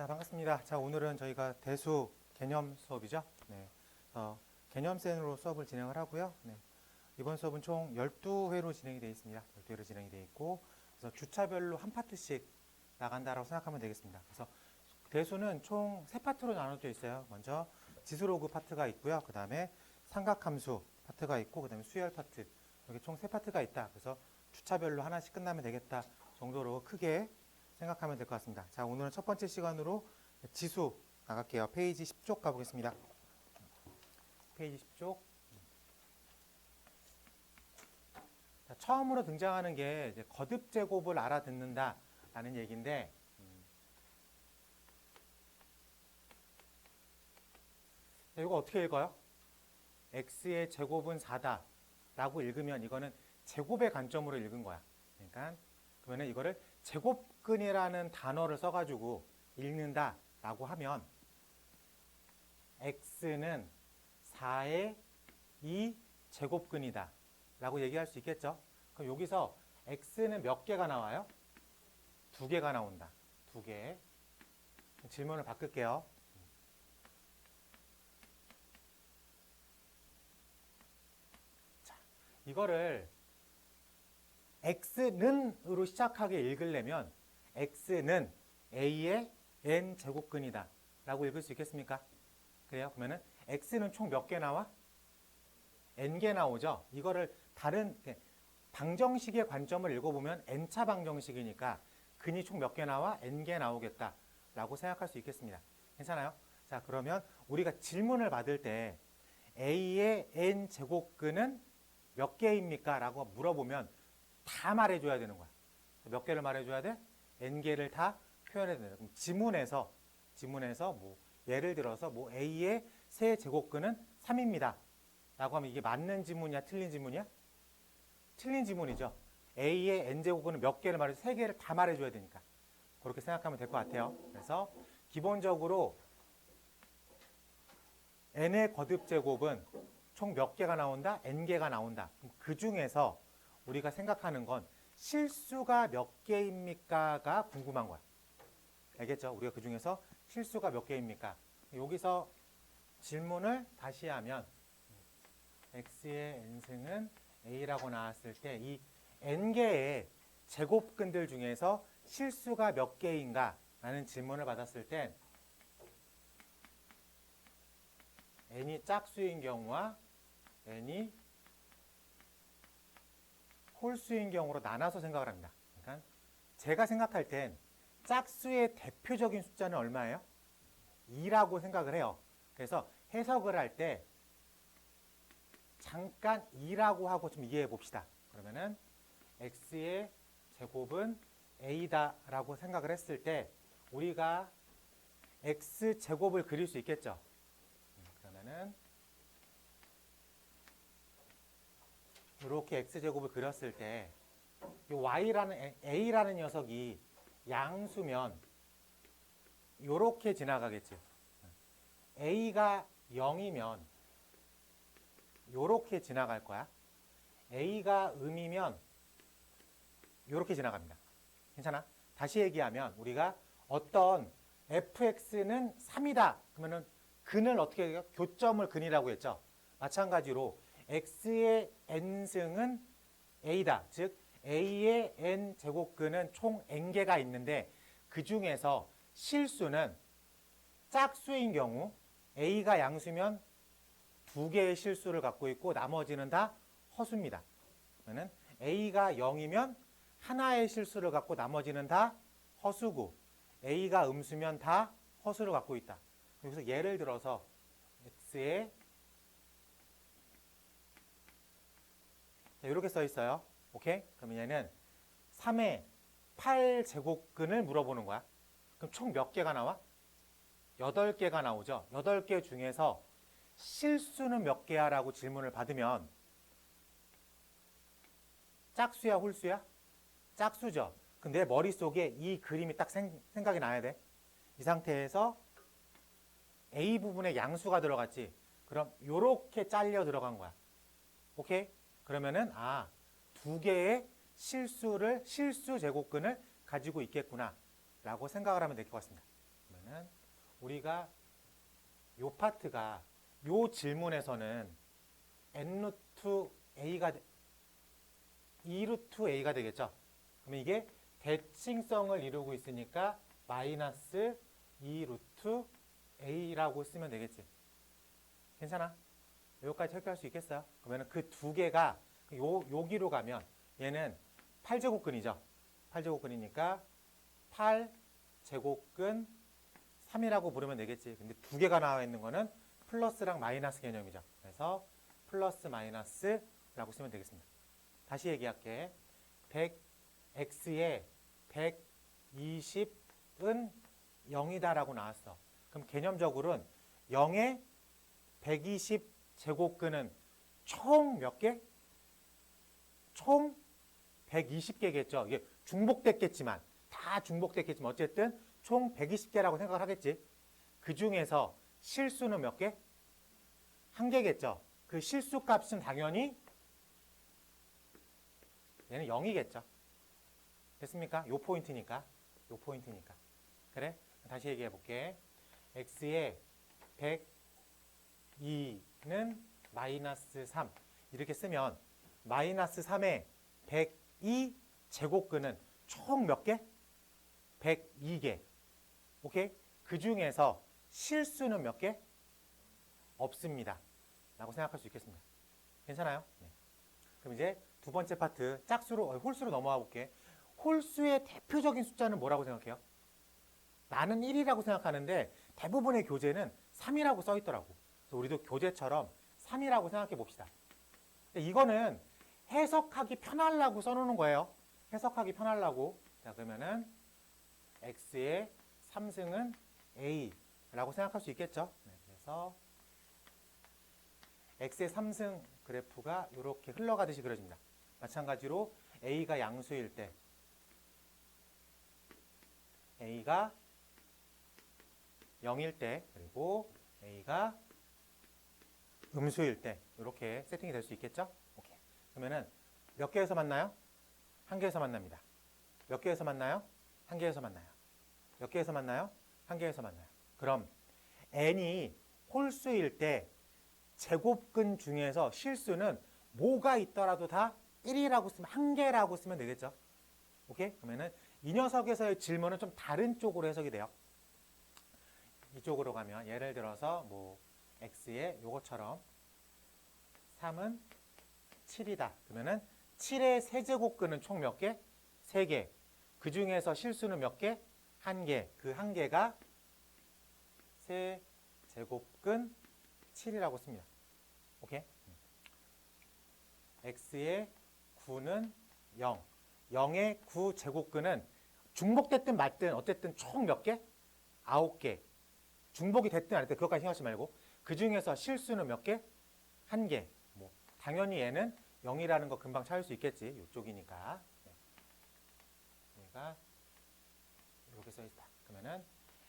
반갑습니다. 자, 오늘은 저희가 대수 개념 수업이죠. 네. 개념센으로 수업을 진행을 하고요. 네. 이번 수업은 총 12회로 진행이 되어 있습니다. 12회로 진행이 되어 있고, 그래서 주차별로 한 파트씩 나간다라고 생각하면 되겠습니다. 그래서 대수는 총 3파트로 나눠져 있어요. 먼저 지수로그 파트가 있고요. 그 다음에 삼각함수 파트가 있고, 그 다음에 수열 파트. 이렇게 총 3파트가 있다. 그래서 주차별로 하나씩 끝나면 되겠다 정도로 크게 생각하면 될 것 같습니다. 자, 오늘은 첫 번째 시간으로 지수 나갈게요. 페이지 10쪽 가보겠습니다. 페이지 10쪽. 자, 처음으로 등장하는 게 이제 거듭 제곱을 알아듣는다 라는 얘기인데, 자, 이거 어떻게 읽어요? x의 제곱은 4다 라고 읽으면 이거는 제곱의 관점으로 읽은 거야. 그러니까 그러면 이거를 제곱근이라는 단어를 써가지고 읽는다 라고 하면 x는 4의 2 제곱근이다 라고 얘기할 수 있겠죠. 그럼 여기서 x는 몇 개가 나와요? 2개가 나온다. 2개. 질문을 바꿀게요. 자, 이거를 x는으로 시작하게 읽으려면 x는 a의 n 제곱근이다 라고 읽을 수 있겠습니까? 그래요? 그러면은 x는 총 몇 개 나와? n개 나오죠? 이거를 다른 방정식의 관점을 읽어보면 n차 방정식이니까 근이 총 몇 개 나와? n개 나오겠다 라고 생각할 수 있겠습니다. 괜찮아요? 자, 그러면 우리가 질문을 받을 때 a의 n 제곱근은 몇 개입니까? 라고 물어보면 다 말해줘야 되는 거야. 몇 개를 말해줘야 돼? n개를 다 표현해야 된다. 그럼 지문에서 뭐 예를 들어서 뭐 a의 세 제곱근은 3입니다. 라고 하면 이게 맞는 지문이야? 틀린 지문이야? 틀린 지문이죠. a의 n 제곱근은 몇 개를 말해줘? 3개를 다 말해줘야 되니까. 그렇게 생각하면 될 것 같아요. 그래서 기본적으로 n의 거듭 제곱은 총 몇 개가 나온다? n개가 나온다. 그 중에서 우리가 생각하는 건 실수가 몇 개입니까가 궁금한 거야. 알겠죠? 우리가 그 중에서 실수가 몇 개입니까? 여기서 질문을 다시 하면 x의 n승은 a라고 나왔을 때 이 n개의 제곱근들 중에서 실수가 몇 개인가 라는 질문을 받았을 땐 n이 짝수인 경우와 n이 홀수인 경우로 나눠서 생각을 합니다. 그러니까 제가 생각할 땐 짝수의 대표적인 숫자는 얼마예요? 2라고 생각을 해요. 그래서 해석을 할 때 잠깐 2라고 하고 좀 이해해 봅시다. 그러면은 x의 제곱은 a다 라고 생각을 했을 때 우리가 x 제곱을 그릴 수 있겠죠. 그러면은 이렇게 x제곱을 그렸을 때 이 y라는 a라는 녀석이 양수면 이렇게 지나가겠죠. a가 0이면 이렇게 지나갈 거야. a가 음이면 이렇게 지나갑니다. 괜찮아? 다시 얘기하면 우리가 어떤 fx는 3이다. 그러면은 근을 어떻게 해요? 교점을 근이라고 했죠. 마찬가지로 x의 n승은 a다. 즉 a의 n 제곱근은 총 n개가 있는데 그 중에서 실수는 짝수인 경우 a가 양수면 2개의 실수를 갖고 있고 나머지는 다 허수입니다. 그러면 a가 0이면 하나의 실수를 갖고 나머지는 다 허수고 a가 음수면 다 허수를 갖고 있다. 여기서 예를 들어서 x의 이렇게 써 있어요. 오케이? 그러면 얘는 3의 8제곱근을 물어보는 거야. 그럼 총 몇 개가 나와? 8개가 나오죠. 8개 중에서 실수는 몇 개야? 라고 질문을 받으면 짝수야, 홀수야? 짝수죠. 그럼 내 머릿속에 이 그림이 딱 생각이 나야 돼. 이 상태에서 A 부분에 양수가 들어갔지. 그럼 요렇게 잘려 들어간 거야. 오케이? 그러면은 2개의 실수 제곱근을 가지고 있겠구나 라고 생각을 하면 될 것 같습니다. 그러면 그러면은 우리가 요 파트가 요 질문에서는 n 루트 a가 2 루트 a가 되겠죠. 그러면 이게 대칭성을 이루고 있으니까 마이너스 2 루트 a라고 쓰면 되겠지. 괜찮아? 여기까지 체크할 수 있겠어요? 그러면 그 두 개가 여기로 가면 얘는 8제곱근이죠. 8제곱근이니까 8제곱근 3이라고 부르면 되겠지. 근데 두 개가 나와 있는 거는 플러스랑 마이너스 개념이죠. 그래서 플러스 마이너스라고 쓰면 되겠습니다. 다시 얘기할게. 100x에 120은 0이다라고 나왔어. 그럼 개념적으로는 0에 120제곱근은 총 몇 개? 총 120개겠죠. 이게 중복됐겠지만 다 중복됐겠지만 어쨌든 총 120개라고 생각을 하겠지. 그 중에서 실수는 몇 개? 한 개겠죠. 그 실수 값은 당연히 얘는 0이겠죠. 됐습니까? 요 포인트니까. 요 포인트니까. 그래? 다시 얘기해 볼게. x에 102는 마이너스 3 이렇게 쓰면 마이너스 3에 102 제곱근은 총 몇 개? 102개. 오케이? 그 중에서 실수는 몇 개? 없습니다. 라고 생각할 수 있겠습니다. 괜찮아요? 네. 그럼 이제 두 번째 파트 홀수로 넘어가 볼게. 홀수의 대표적인 숫자는 뭐라고 생각해요? 나는 1이라고 생각하는데 대부분의 교재는 3이라고 써 있더라고. 그래서 우리도 교재처럼 3이라고 생각해 봅시다. 이거는 해석하기 편하려고 써놓는 거예요. 해석하기 편하려고. 자, 그러면은 x의 3승은 a라고 생각할 수 있겠죠. 네, 그래서 x의 3승 그래프가 이렇게 흘러가듯이 그려집니다. 마찬가지로 a가 양수일 때 a가 0일 때 그리고 a가 음수일 때 이렇게 세팅이 될 수 있겠죠? 오케이. 그러면은 몇 개에서 만나요? 한 개에서 만납니다. 몇 개에서 만나요? 한 개에서 만나요. 몇 개에서 만나요? 한 개에서 만나요. 그럼 n이 홀수일 때 제곱근 중에서 실수는 뭐가 있더라도 다 1이라고 쓰면 한 개라고 쓰면 되겠죠? 오케이? 그러면은 이 녀석에서의 질문은 좀 다른 쪽으로 해석이 돼요. 이쪽으로 가면 예를 들어서 뭐 x의 요것처럼 3은 7이다. 그러면은 7의 세제곱근은 총 몇 개? 3개. 그 중에서 실수는 몇 개? 1개. 그 1개가 세제곱근 7이라고 씁니다. 오케이? x의 9는 0. 0의 9제곱근은 중복됐든 맞든 어쨌든 총 몇 개? 9개. 중복이 됐든 안 됐든 그것까지 생각하지 말고 그 중에서 실수는 몇 개? 1개. 뭐 당연히 얘는 0이라는 거 금방 찾을 수 있겠지. 이쪽이니까. 네. 얘가 이렇게 써 있다. 그러면은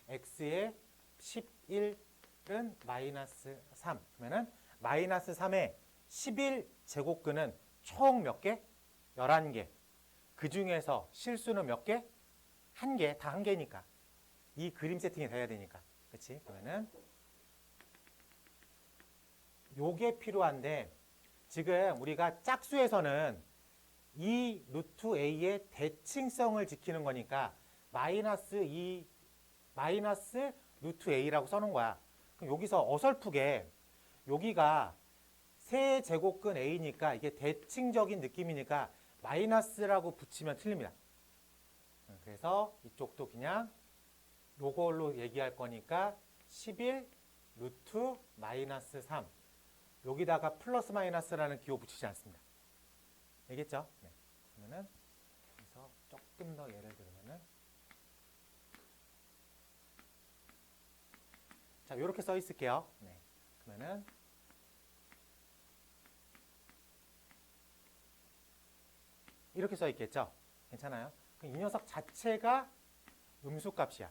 x의 11은 마이너스 3. 그러면은 마이너스 3의 11제곱근은 총 몇 개? 11개. 그 중에서 실수는 몇 개? 1개. 다 1개니까. 이 그림 세팅이 돼야 되니까. 그치? 그러면은 요게 필요한데 지금 우리가 짝수에서는 이 루트 a의 대칭성을 지키는 거니까 마이너스 루트 a라고 써놓은 거야. 그럼 여기서 어설프게 여기가 세제곱근 a니까 이게 대칭적인 느낌이니까 마이너스라고 붙이면 틀립니다. 그래서 이쪽도 그냥 요걸로 얘기할 거니까 11 루트 마이너스 3 여기다가 플러스 마이너스라는 기호 붙이지 않습니다. 알겠죠? 네. 그러면은 그래서 조금 더 예를 들면은 자 이렇게 써 있을게요. 네. 그러면은 이렇게 써 있겠죠? 괜찮아요? 이 녀석 자체가 음수값이야.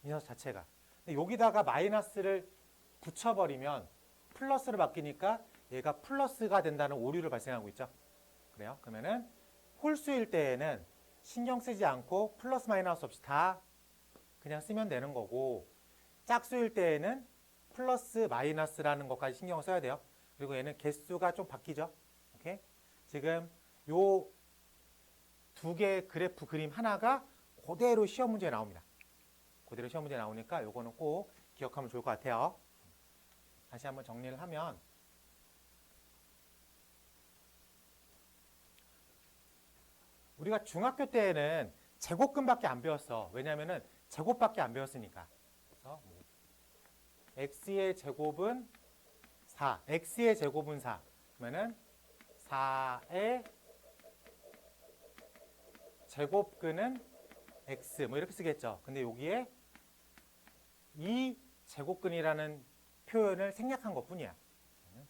이 녀석 자체가. 근데 여기다가 마이너스를 붙여버리면 플러스로 바뀌니까 얘가 플러스가 된다는 오류를 발생하고 있죠. 그래요? 그러면은 홀수일 때에는 신경 쓰지 않고 플러스 마이너스 없이 다 그냥 쓰면 되는 거고, 짝수일 때에는 플러스 마이너스라는 것까지 신경을 써야 돼요. 그리고 얘는 개수가 좀 바뀌죠. 오케이? 지금 요 두 개의 그래프 그림 하나가 그대로 시험 문제에 나옵니다. 그대로 시험 문제에 나오니까 요거는 꼭 기억하면 좋을 것 같아요. 다시 한번 정리를 하면, 우리가 중학교 때에는 제곱근밖에 안 배웠어. 왜냐면은 제곱밖에 안 배웠으니까. 그래서 x의 제곱은 4, x의 제곱은 4. 그러면은 4의 제곱근은 x 뭐 이렇게 쓰겠죠. 근데 여기에 이 제곱근이라는 표현을 생략한 것뿐이야.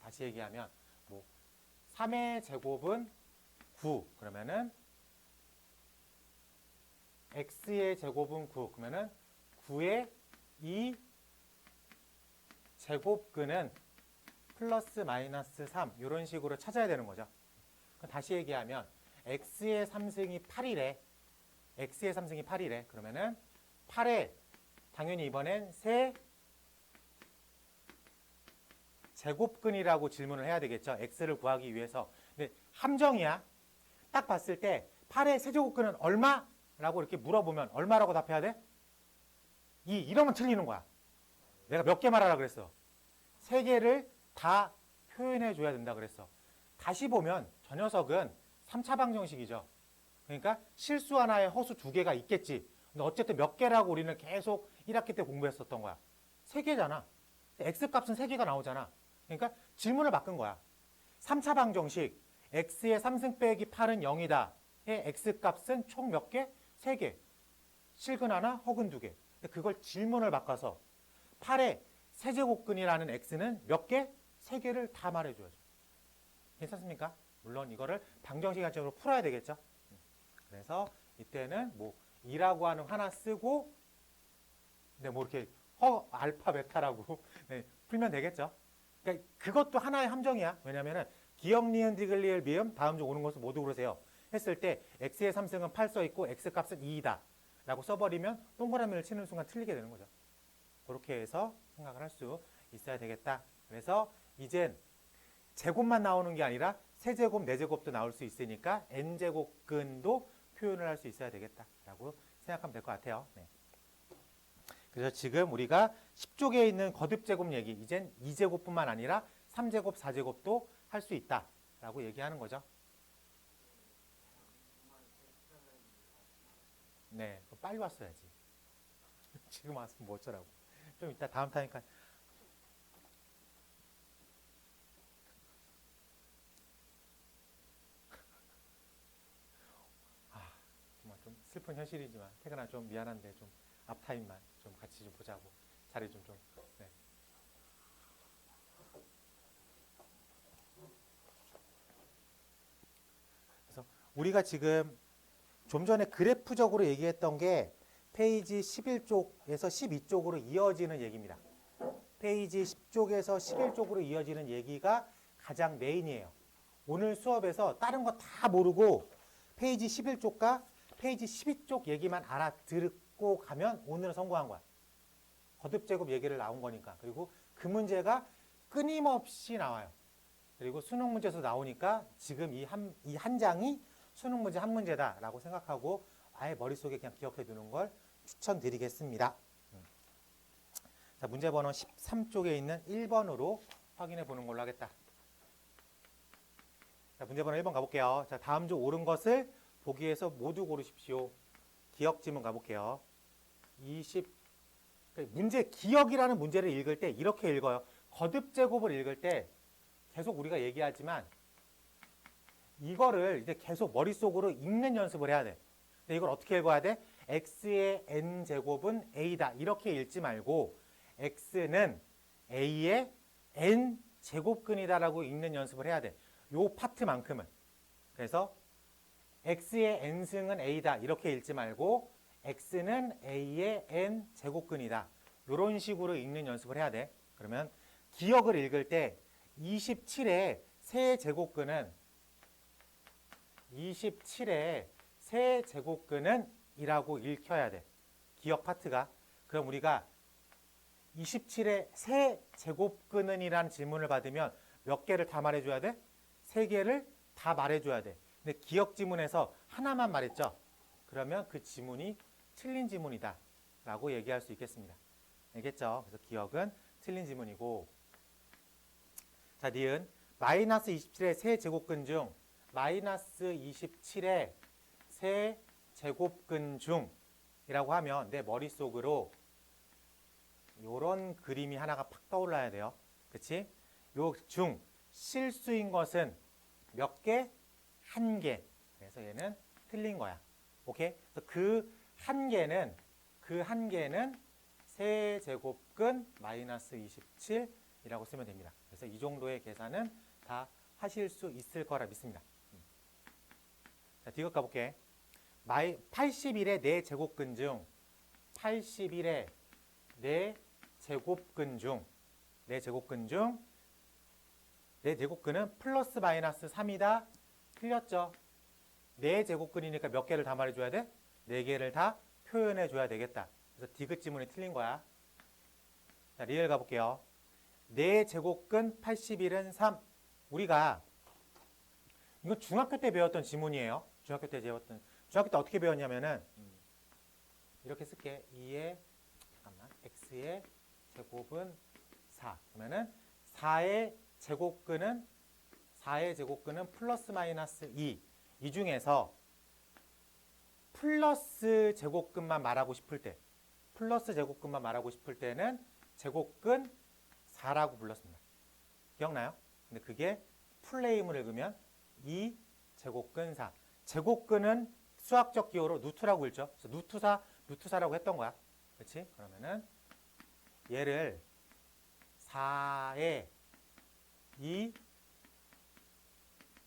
다시 얘기하면 뭐 3의 제곱은 9 그러면은 x의 제곱은 9 그러면은 9의 이 제곱근은 플러스 마이너스 3 이런 식으로 찾아야 되는 거죠. 다시 얘기하면 x의 3승이 8이래. x의 3승이 8이래. 그러면은 8에 당연히 이번엔 세 제곱근이라고 질문을 해야 되겠죠. x를 구하기 위해서. 근데 함정이야. 딱 봤을 때 8의 세제곱근은 얼마? 라고 이렇게 물어보면 얼마라고 답해야 돼? 2. 이러면 틀리는 거야. 내가 몇 개 말하라 그랬어? 3개를 다 표현해 줘야 된다 그랬어. 다시 보면 저 녀석은 3차 방정식이죠. 그러니까 실수 하나에 허수 2개가 있겠지. 근데 어쨌든 몇 개라고 우리는 계속 1학기 때 공부했었던 거야. 3개잖아. x값은 3개가 나오잖아. 그러니까 질문을 바꾼 거야. 3차 방정식 x의 3승 빼기 8은 0이다. 의 x값은 총 몇 개? 3개. 실근 하나, 허근 2개. 그걸 질문을 바꿔서 8의 세제곱근이라는 x는 몇 개? 3개를 다 말해줘야죠. 괜찮습니까? 물론 이거를 방정식 관점으로 풀어야 되겠죠. 그래서 이때는 뭐 2라고 하는 하나 쓰고, 근데 뭐 이렇게 알파, 베타라고 네, 풀면 되겠죠. 그러니까 그것도 하나의 함정이야. 왜냐면은 기역, 니은, 디귿, 리을, 미음 다음 중 오는 것을 모두 고르세요. 했을 때 x의 3승은 8 써있고 x값은 2이다 라고 써버리면 동그라미를 치는 순간 틀리게 되는 거죠. 그렇게 해서 생각을 할 수 있어야 되겠다. 그래서 이젠 제곱만 나오는 게 아니라 세제곱, 네제곱도 나올 수 있으니까 n제곱근도 표현을 할 수 있어야 되겠다라고 생각하면 될 것 같아요. 네. 그래서 지금 우리가 10쪽에 있는 거듭제곱 얘기, 이젠 2제곱뿐만 아니라 3제곱, 4제곱도 할 수 있다라고 얘기하는 거죠. 네, 빨리 왔어야지. 지금 왔으면 뭐 어쩌라고. 좀 이따 다음 타니까. 정말 좀 슬픈 현실이지만 태근아 좀 미안한데 좀 앞타임만 좀 같이 좀 보자고. 자리 좀 네. 그래서 우리가 지금 좀 전에 그래프적으로 얘기했던 게 페이지 11쪽에서 12쪽으로 이어지는 얘기입니다. 페이지 10쪽에서 11쪽으로 이어지는 얘기가 가장 메인이에요. 오늘 수업에서 다른 거 다 모르고 페이지 11쪽과 페이지 12쪽 얘기만 알아듣고 가면 오늘은 성공한 거야. 거듭제곱 얘기를 나온 거니까. 그리고 그 문제가 끊임없이 나와요. 그리고 수능 문제에서 나오니까 지금 이 한 장이 수능 문제 한 문제다라고 생각하고 아예 머릿속에 그냥 기억해 두는 걸 추천드리겠습니다. 자, 문제 번호 13쪽에 있는 1번으로 확인해 보는 걸로 하겠다. 자, 문제 번호 1번 가볼게요. 자, 다음 중 옳은 것을 보기에서 모두 고르십시오. 기억 지문 가볼게요. 문제 기억이라는 문제를 읽을 때 이렇게 읽어요. 거듭제곱을 읽을 때 계속 우리가 얘기하지만 이거를 이제 계속 머릿속으로 읽는 연습을 해야 돼. 근데 이걸 어떻게 읽어야 돼? x의 n제곱은 a다. 이렇게 읽지 말고 x는 a의 n제곱근이다라고 읽는 연습을 해야 돼. 요 파트만큼은. 그래서 x의 n승은 a다. 이렇게 읽지 말고 x는 a의 n제곱근이다. 이런 식으로 읽는 연습을 해야 돼. 그러면 기억을 읽을 때 27의 세제곱근은 27의 세제곱근은 이라고 읽혀야 돼. 기억 파트가. 그럼 우리가 27의 세제곱근은 이라는 질문을 받으면 몇 개를 다 말해줘야 돼? 3개를 다 말해줘야 돼. 근데 기억 지문에서 하나만 말했죠. 그러면 그 지문이 틀린 지문이다 라고 얘기할 수 있겠습니다. 알겠죠? 그래서 기억은 틀린 지문이고, 자, 니은 마이너스 27의 세제곱근 중 마이너스 27의 세제곱근 중이라고 하면 내 머릿속으로 요런 그림이 하나가 팍 떠올라야 돼요. 그치? 요 중 실수인 것은 몇 개? 1개. 그래서 얘는 틀린 거야. 오케이? 그래서 그 한 개는 세제곱근 마이너스 27이라고 쓰면 됩니다. 그래서 이 정도의 계산은 다 하실 수 있을 거라 믿습니다. 자, 뒤로 가볼게. 81의 4제곱근 중 81의 4제곱근 중 4제곱근은 플러스 마이너스 3이다. 틀렸죠? 4제곱근이니까 몇 개를 다 말해줘야 돼? 4개를 다 표현해줘야 되겠다. 그래서 디귿 지문이 틀린 거야. 자, 리얼 가볼게요. 4제곱근 81은 3. 우리가 이거 중학교 때 배웠던 지문이에요. 중학교 때 어떻게 배웠냐면은 이렇게 쓸게. 2의 x의 제곱은 4. 그러면은 4의 제곱근은 플러스 마이너스 2. 이 중에서 플러스 제곱근만 말하고 싶을 때는 제곱근 4라고 불렀습니다. 기억나요? 근데 그게 풀네임을 읽으면 2 제곱근 4. 제곱근은 수학적 기호로 누트라고 읽죠. 그래서 누트사라고 했던 거야. 그렇지? 그러면은 얘를 4의 2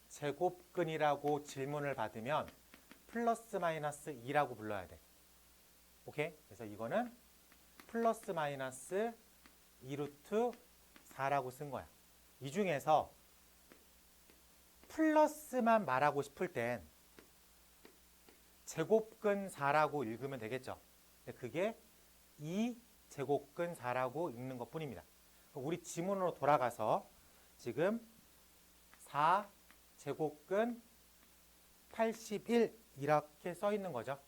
제곱근이라고 질문을 받으면 플러스 마이너스 2라고 불러야 돼. 오케이? 그래서 이거는 플러스 마이너스 2루트 4라고 쓴 거야. 이 중에서 플러스만 말하고 싶을 땐 제곱근 4라고 읽으면 되겠죠. 근데 그게 2 제곱근 4라고 읽는 것 뿐입니다. 우리 지문으로 돌아가서 지금 4 제곱근 81 이렇게 써 있는 거죠.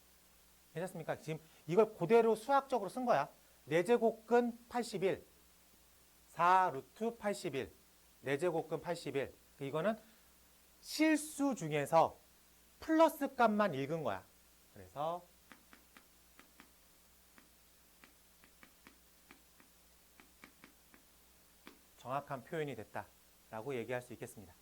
괜찮습니까? 지금 이걸 그대로 수학적으로 쓴 거야. 4제곱근 81, 4 루트 81, 4제곱근 81. 이거는 실수 중에서 플러스 값만 읽은 거야. 그래서 정확한 표현이 됐다라고 얘기할 수 있겠습니다.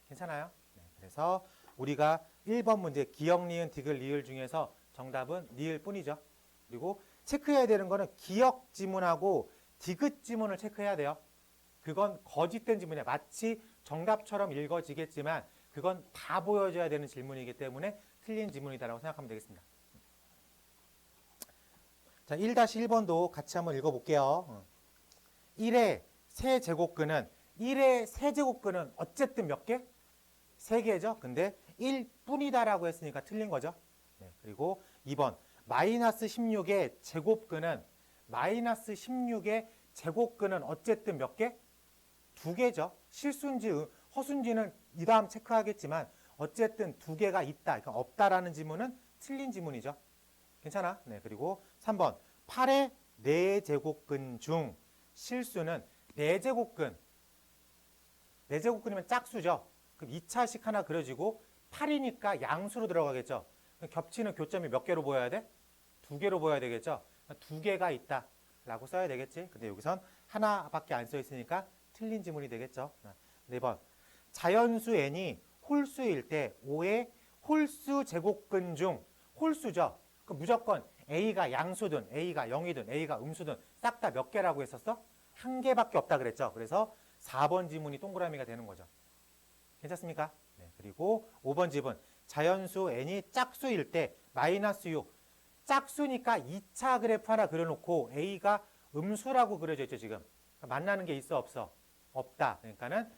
괜찮아요? 네, 그래서 우리가 1번 문제 기역, 니은, 디귿, 리을 중에서 정답은 니을 뿐이죠. 그리고 체크해야 되는 거는 기역 지문하고 디귿 지문을 체크해야 돼요. 그건 거짓된 지문이야. 마치 정답처럼 읽어지겠지만 그건 다 보여줘야 되는 질문이기 때문에 틀린 지문이다라고 생각하면 되겠습니다. 자, 1-1번도 같이 한번 읽어볼게요. 1의 세제곱근은 1의 세제곱근은 어쨌든 몇 개? 3개죠. 근데 1뿐이다라고 했으니까 틀린 거죠. 네, 그리고 2번 마이너스 16의 제곱근은 어쨌든 몇 개? 2개죠. 실수인지 허수인지는 이 다음 체크하겠지만 어쨌든 2개가 있다. 그러니까 없다라는 지문은 틀린 지문이죠. 괜찮아? 네, 그리고 3번 8의 4제곱근 중 실수는 4제곱근. 4제곱근이면 짝수죠. 그럼 2차식 하나 그려지고 8이니까 양수로 들어가겠죠. 겹치는 교점이 몇 개로 보여야 돼? 2개로 보여야 되겠죠. 2개가 있다 라고 써야 되겠지. 근데 여기선 하나밖에 안 써 있으니까 틀린 지문이 되겠죠. 4번 자연수 n이 홀수일 때 5의 홀수 제곱근 중 홀수죠. 그럼 무조건 a가 양수든 a가 0이든 a가 음수든 싹 다 몇 개라고 했었어? 1개밖에 없다 그랬죠. 그래서 4번 지문이 동그라미가 되는 거죠. 괜찮습니까? 네, 그리고 5번 집은 자연수 n이 짝수일 때 마이너스 6. 짝수니까 2차 그래프 하나 그려놓고 a가 음수라고 그려져 있죠. 지금 만나는 게 있어 없어? 없다. 그러니까는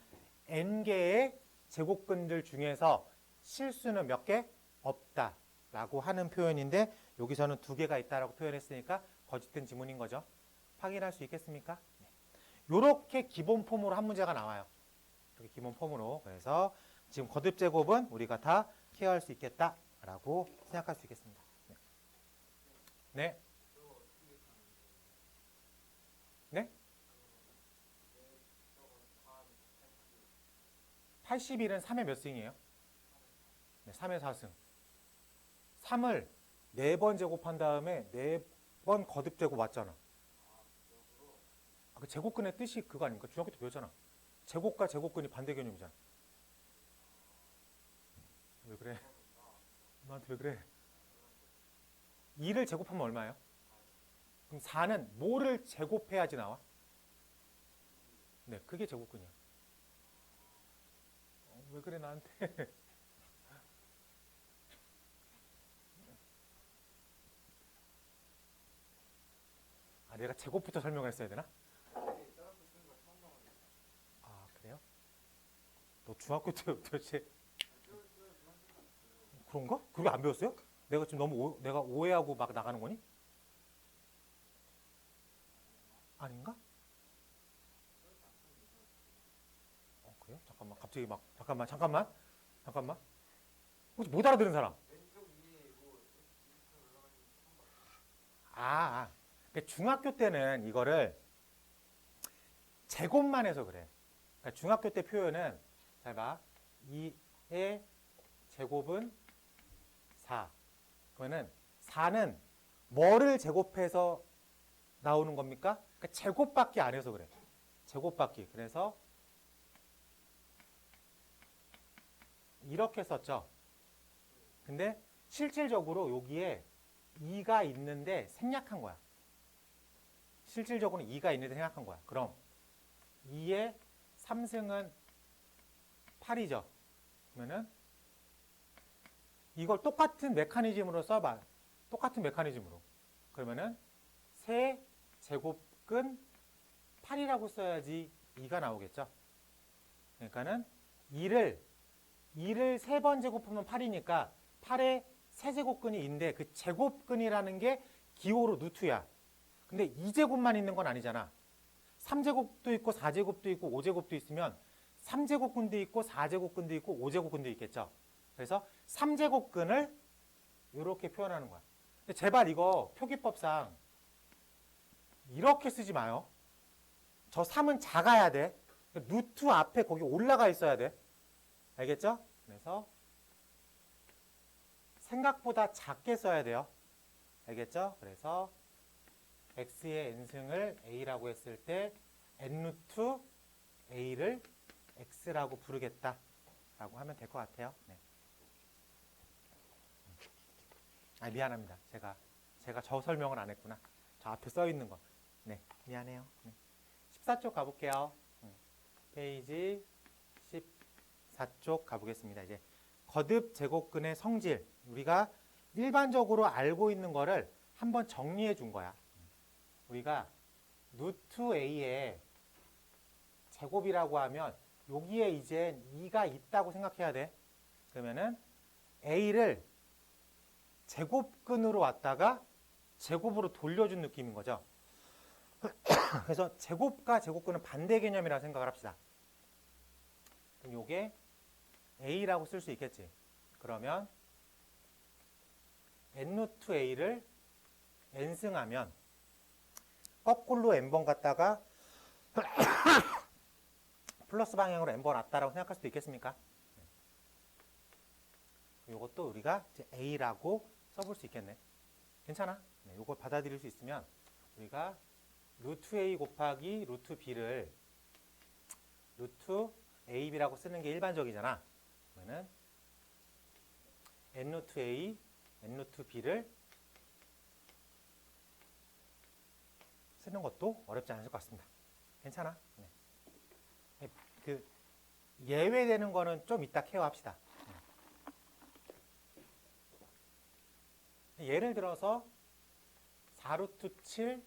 n개의 제곱근들 중에서 실수는 몇 개? 없다 라고 하는 표현인데 여기서는 2개가 있다라고 표현했으니까 거짓된 지문인 거죠. 확인할 수 있겠습니까? 네. 이렇게 기본 폼으로 한 문제가 나와요. 이렇게 기본 폼으로. 그래서 지금 거듭 제곱은 우리가 다 케어할 수 있겠다라고 생각할 수 있겠습니다. 네. 네. 네? 81은 3의 몇 승이에요? 네, 3의 4승. 3을 4번 제곱한 다음에 4번 거듭 제곱 맞잖아. 그 제곱근의 뜻이 그거 아닙니까? 중학교 때 배웠잖아. 제곱과 제곱근이 반대 개념이잖아. 왜 그래? 나한테 왜 그래? 2를 제곱하면 얼마예요? 그럼 4는 뭐를 제곱해야지 나와? 네, 그게 제곱근이야. 왜 그래 나한테? 아, 내가 제곱부터 설명을 했어야 되나? 아, 그래요? 너 중학교 때 도대체 그런가? 그게 안 배웠어요? 내가 지금 너무 내가 오해하고 막 나가는 거니? 아닌가? 그래요? 잠깐만, 갑자기 막 잠깐만. 혹시 못 알아들은 사람? 그러니까 중학교 때는 이거를 제곱만 해서 그래. 그러니까 중학교 때 표현은 잘 봐. 2의 제곱은 4. 그러면은 4는 뭐를 제곱해서 나오는 겁니까? 그러니까 제곱밖에 안 해서 그래. 제곱밖에. 그래서 이렇게 썼죠. 근데 실질적으로 여기에 2가 있는데 생략한 거야. 실질적으로는 2가 있는데 생략한 거야. 그럼 2의 3승은 8이죠. 그러면은 이걸 똑같은 메커니즘으로 써봐. 똑같은 메커니즘으로. 그러면은 세 제곱근 8이라고 써야지 2가 나오겠죠. 그러니까는 2를 3번 제곱하면 8이니까 8의 세제곱근이 있는데 그 제곱근이라는 게 기호로 루트야. 근데 2제곱만 있는 건 아니잖아. 3제곱도 있고 4제곱도 있고 5제곱도 있으면 3제곱근도 있고 4제곱근도 있고 5제곱근도 있겠죠. 그래서 3제곱근을 이렇게 표현하는 거야. 근데 제발 이거 표기법상 이렇게 쓰지 마요. 저 3은 작아야 돼. 루트 앞에 거기 올라가 있어야 돼. 알겠죠? 그래서 생각보다 작게 써야 돼요. 알겠죠? 그래서 x의 n승을 a라고 했을 때 n루트 a를 x라고 부르겠다라고 하면 될 것 같아요. 네. 미안합니다. 제가 저 설명을 안 했구나. 저 앞에 써 있는 거. 네, 미안해요. 네. 14쪽 가볼게요. 페이지 14쪽 가보겠습니다. 이제 거듭 제곱근의 성질, 우리가 일반적으로 알고 있는 거를 한번 정리해 준 거야. 우리가 루트 a의 제곱이라고 하면 여기에 이제 2가 있다고 생각해야 돼. 그러면은 a를 제곱근으로 왔다가 제곱으로 돌려준 느낌인 거죠. 그래서 제곱과 제곱근은 반대 개념이라고 생각을 합시다. 그럼 이게 a라고 쓸 수 있겠지. 그러면 n루트 a를 n승하면 거꾸로 n번 갔다가 플러스 방향으로 n번 왔다라고 생각할 수도 있겠습니까? 이것도 우리가 이제 a라고 써볼 수 있겠네. 괜찮아? 네, 이걸 받아들일 수 있으면 우리가 루트 a 곱하기 루트 b를 루트 ab라고 쓰는 게 일반적이잖아. 그러면은 n루트 a, n루트 b를 쓰는 것도 어렵지 않을 것 같습니다. 괜찮아? 네. 그 예외되는 거는 좀 이따 케어합시다. 예를 들어서 4루트 7,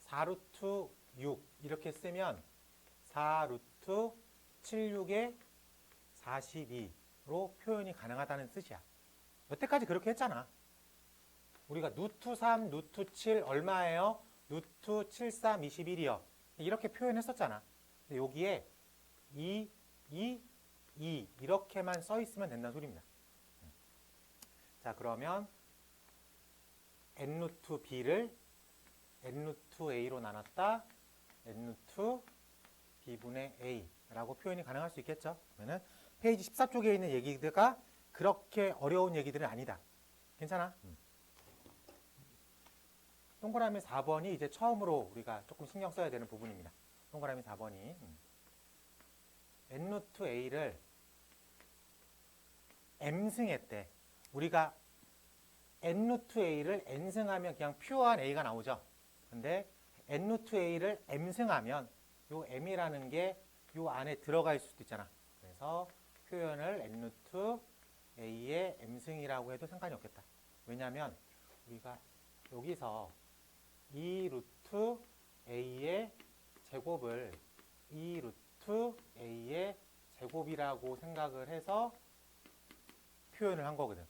4루트 6 이렇게 쓰면 4루트 76에 42로 표현이 가능하다는 뜻이야. 여태까지 그렇게 했잖아. 우리가 루트 3, 루트 7 얼마예요? 루트 7, 3, 21이요. 이렇게 표현했었잖아. 근데 여기에 2, 2, 2 이렇게만 써 있으면 된다는 소리입니다. 자, 그러면 n 루트 b를 n 루트 a로 나눴다. n 루트 b분의 a라고 표현이 가능할 수 있겠죠. 그러면 페이지 14쪽에 있는 얘기가 그렇게 어려운 얘기들은 아니다. 괜찮아? 동그라미 4번이 이제 처음으로 우리가 조금 신경 써야 되는 부분입니다. 동그라미 4번이 n 루트 a를 m승했대. 우리가 n 루트 a를 n승하면 그냥 퓨어한 a가 나오죠. 근데 n 루트 a를 m승하면 요 m이라는 게 요 안에 들어갈 수도 있잖아. 그래서 표현을 n 루트 a의 m승이라고 해도 상관이 없겠다. 왜냐하면 우리가 여기서 2 루트 a의 제곱을 2 루트 a의 제곱이라고 생각을 해서 표현을 한 거거든.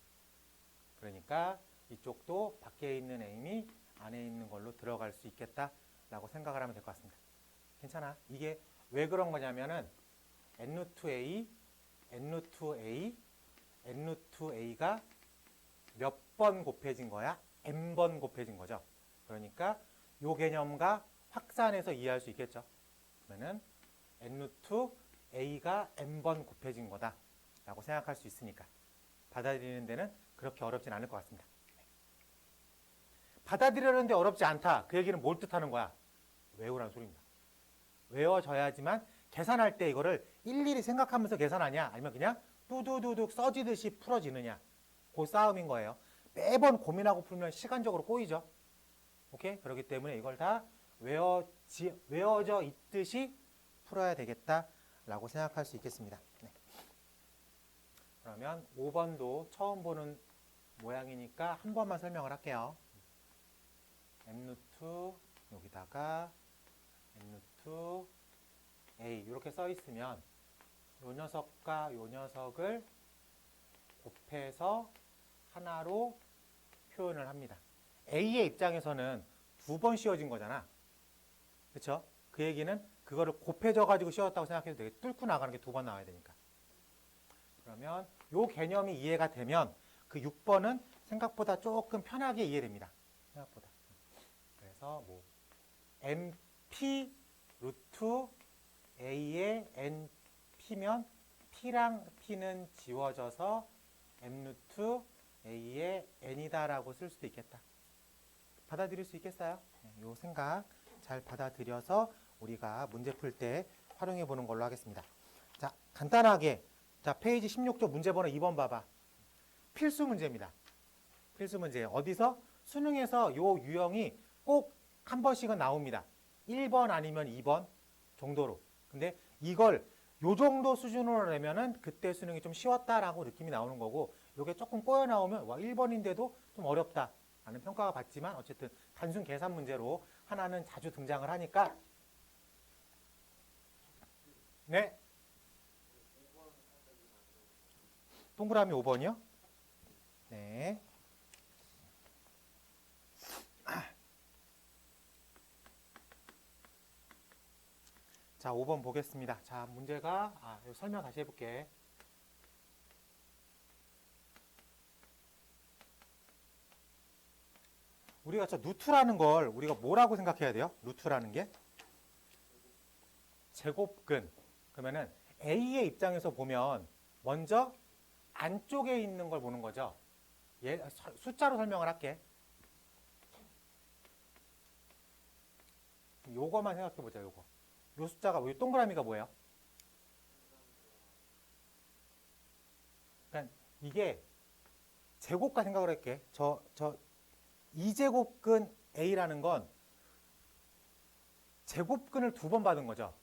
그러니까 이쪽도 밖에 있는 m이 안에 있는 걸로 들어갈 수 있겠다라고 생각을 하면 될 것 같습니다. 괜찮아. 이게 왜 그런 거냐면은 n 루트 a, n 루트 a, n 루트 a가 몇 번 곱해진 거야? n번 곱해진 거죠. 그러니까 이 개념과 확산해서 이해할 수 있겠죠. 그러면은 n 루트 a가 n번 곱해진 거다라고 생각할 수 있으니까 받아들이는 데는 그렇게 어렵진 않을 것 같습니다. 받아들이는데 어렵지 않다. 그 얘기는 뭘 뜻하는 거야? 외우라는 소리입니다. 외워져야지만 계산할 때 이거를 일일이 생각하면서 계산하냐 아니면 그냥 뚜두두둑 써지듯이 풀어지느냐 그 싸움인 거예요. 매번 고민하고 풀면 시간적으로 꼬이죠. 오케이? 그렇기 때문에 이걸 다 외워져 있듯이 풀어야 되겠다라고 생각할 수 있겠습니다. 네. 그러면 5번도 처음 보는 모양이니까 한 번만 설명을 할게요. n 루트 여기다가 n 루트 a 이렇게 써 있으면 요 녀석과 요 녀석을 곱해서 하나로 표현을 합니다. a의 입장에서는 두 번 씌워진 거잖아. 그렇죠? 그 얘기는 그거를 곱해져 가지고 씌웠다고 생각해도 되게 뚫고 나가는 게 두 번 나와야 되니까. 그러면 요 개념이 이해가 되면 그 6번은 생각보다 조금 편하게 이해됩니다. 생각보다. 그래서 뭐 np 루트 a의 np면 p랑 p는 지워져서 m 루트 a의 n이다라고 쓸 수도 있겠다. 받아들일 수 있겠어요? 이 생각 잘 받아들여서 우리가 문제 풀 때 활용해 보는 걸로 하겠습니다. 자, 간단하게 자 페이지 16쪽 문제번호 2번 봐봐. 필수 문제입니다. 필수 문제. 어디서? 수능에서 요 유형이 꼭 한 번씩은 나옵니다. 1번 아니면 2번 정도로. 근데 이걸 요 정도 수준으로 내면은 그때 수능이 좀 쉬웠다라고 느낌이 나오는 거고 요게 조금 꼬여 나오면 와 1번인데도 좀 어렵다 라는 평가가 받지만 어쨌든 단순 계산 문제로 하나는 자주 등장을 하니까 네. 동그라미 5번이요? 네. 자, 5번 보겠습니다. 자, 문제가 설명 다시 해볼게. 우리가 저 루트라는 걸 우리가 뭐라고 생각해야 돼요? 루트라는 게 제곱근. 그러면은 A의 입장에서 보면 먼저 안쪽에 있는 걸 보는 거죠. 숫자로 설명을 할게. 요거만 생각해 보자. 요거. 요 숫자가 요 동그라미가 뭐예요? 그러니까 이게 제곱과 생각을 할게. 저 2제곱근 A라는 건 제곱근을 두 번 받은 거죠.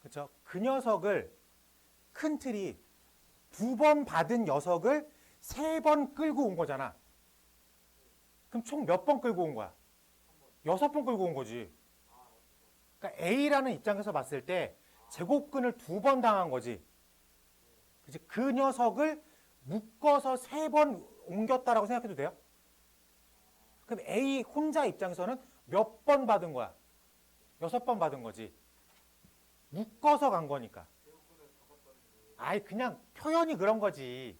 그렇죠? 그 녀석을 큰 틀이 두 번 받은 녀석을 세 번 끌고 온 거잖아. 그럼 총 몇 번 끌고 온 거야? 6번 끌고 온 거지. 그러니까 A라는 입장에서 봤을 때 제곱근을 두 번 당한 거지. 그치? 그 녀석을 묶어서 세 번 옮겼다라고 생각해도 돼요? 그럼 A 혼자 입장에서는 몇 번 받은 거야? 6번 받은 거지. 묶어서 간 거니까. 아이, 그냥 표현이 그런 거지.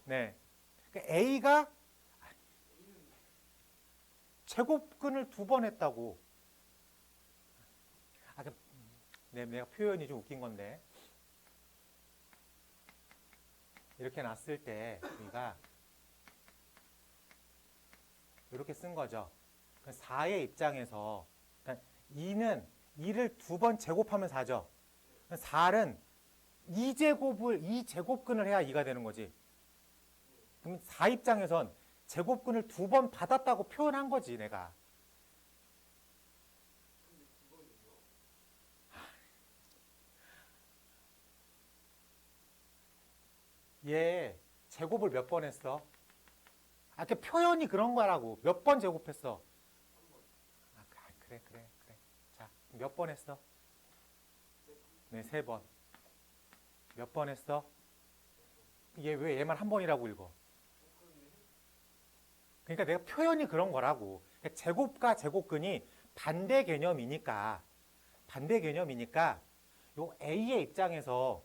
네. 그러니까 A가 제곱근을 2번 했다고. 아, 내가 표현이 좀 웃긴 건데. 이렇게 놨을 때 우리가 이렇게 쓴 거죠. 4의 입장에서 2는 2를 2번 제곱하면 4죠. 4는 2제곱근을 해야 2가 되는 거지. 그럼 4 입장에선 제곱근을 2번 받았다고 표현한 거지, 내가. 얘 제곱을 몇 번 했어? 아, 그 표현이 그런 거라고. 몇 번 제곱했어? 아, 그래. 자, 몇 번 했어? 네, 3번. 몇 번 했어? 얘 왜 얘만 한 번이라고 읽어? 그러니까 내가 표현이 그런 거라고. 그러니까 제곱과 제곱근이 반대 개념이니까 요 A의 입장에서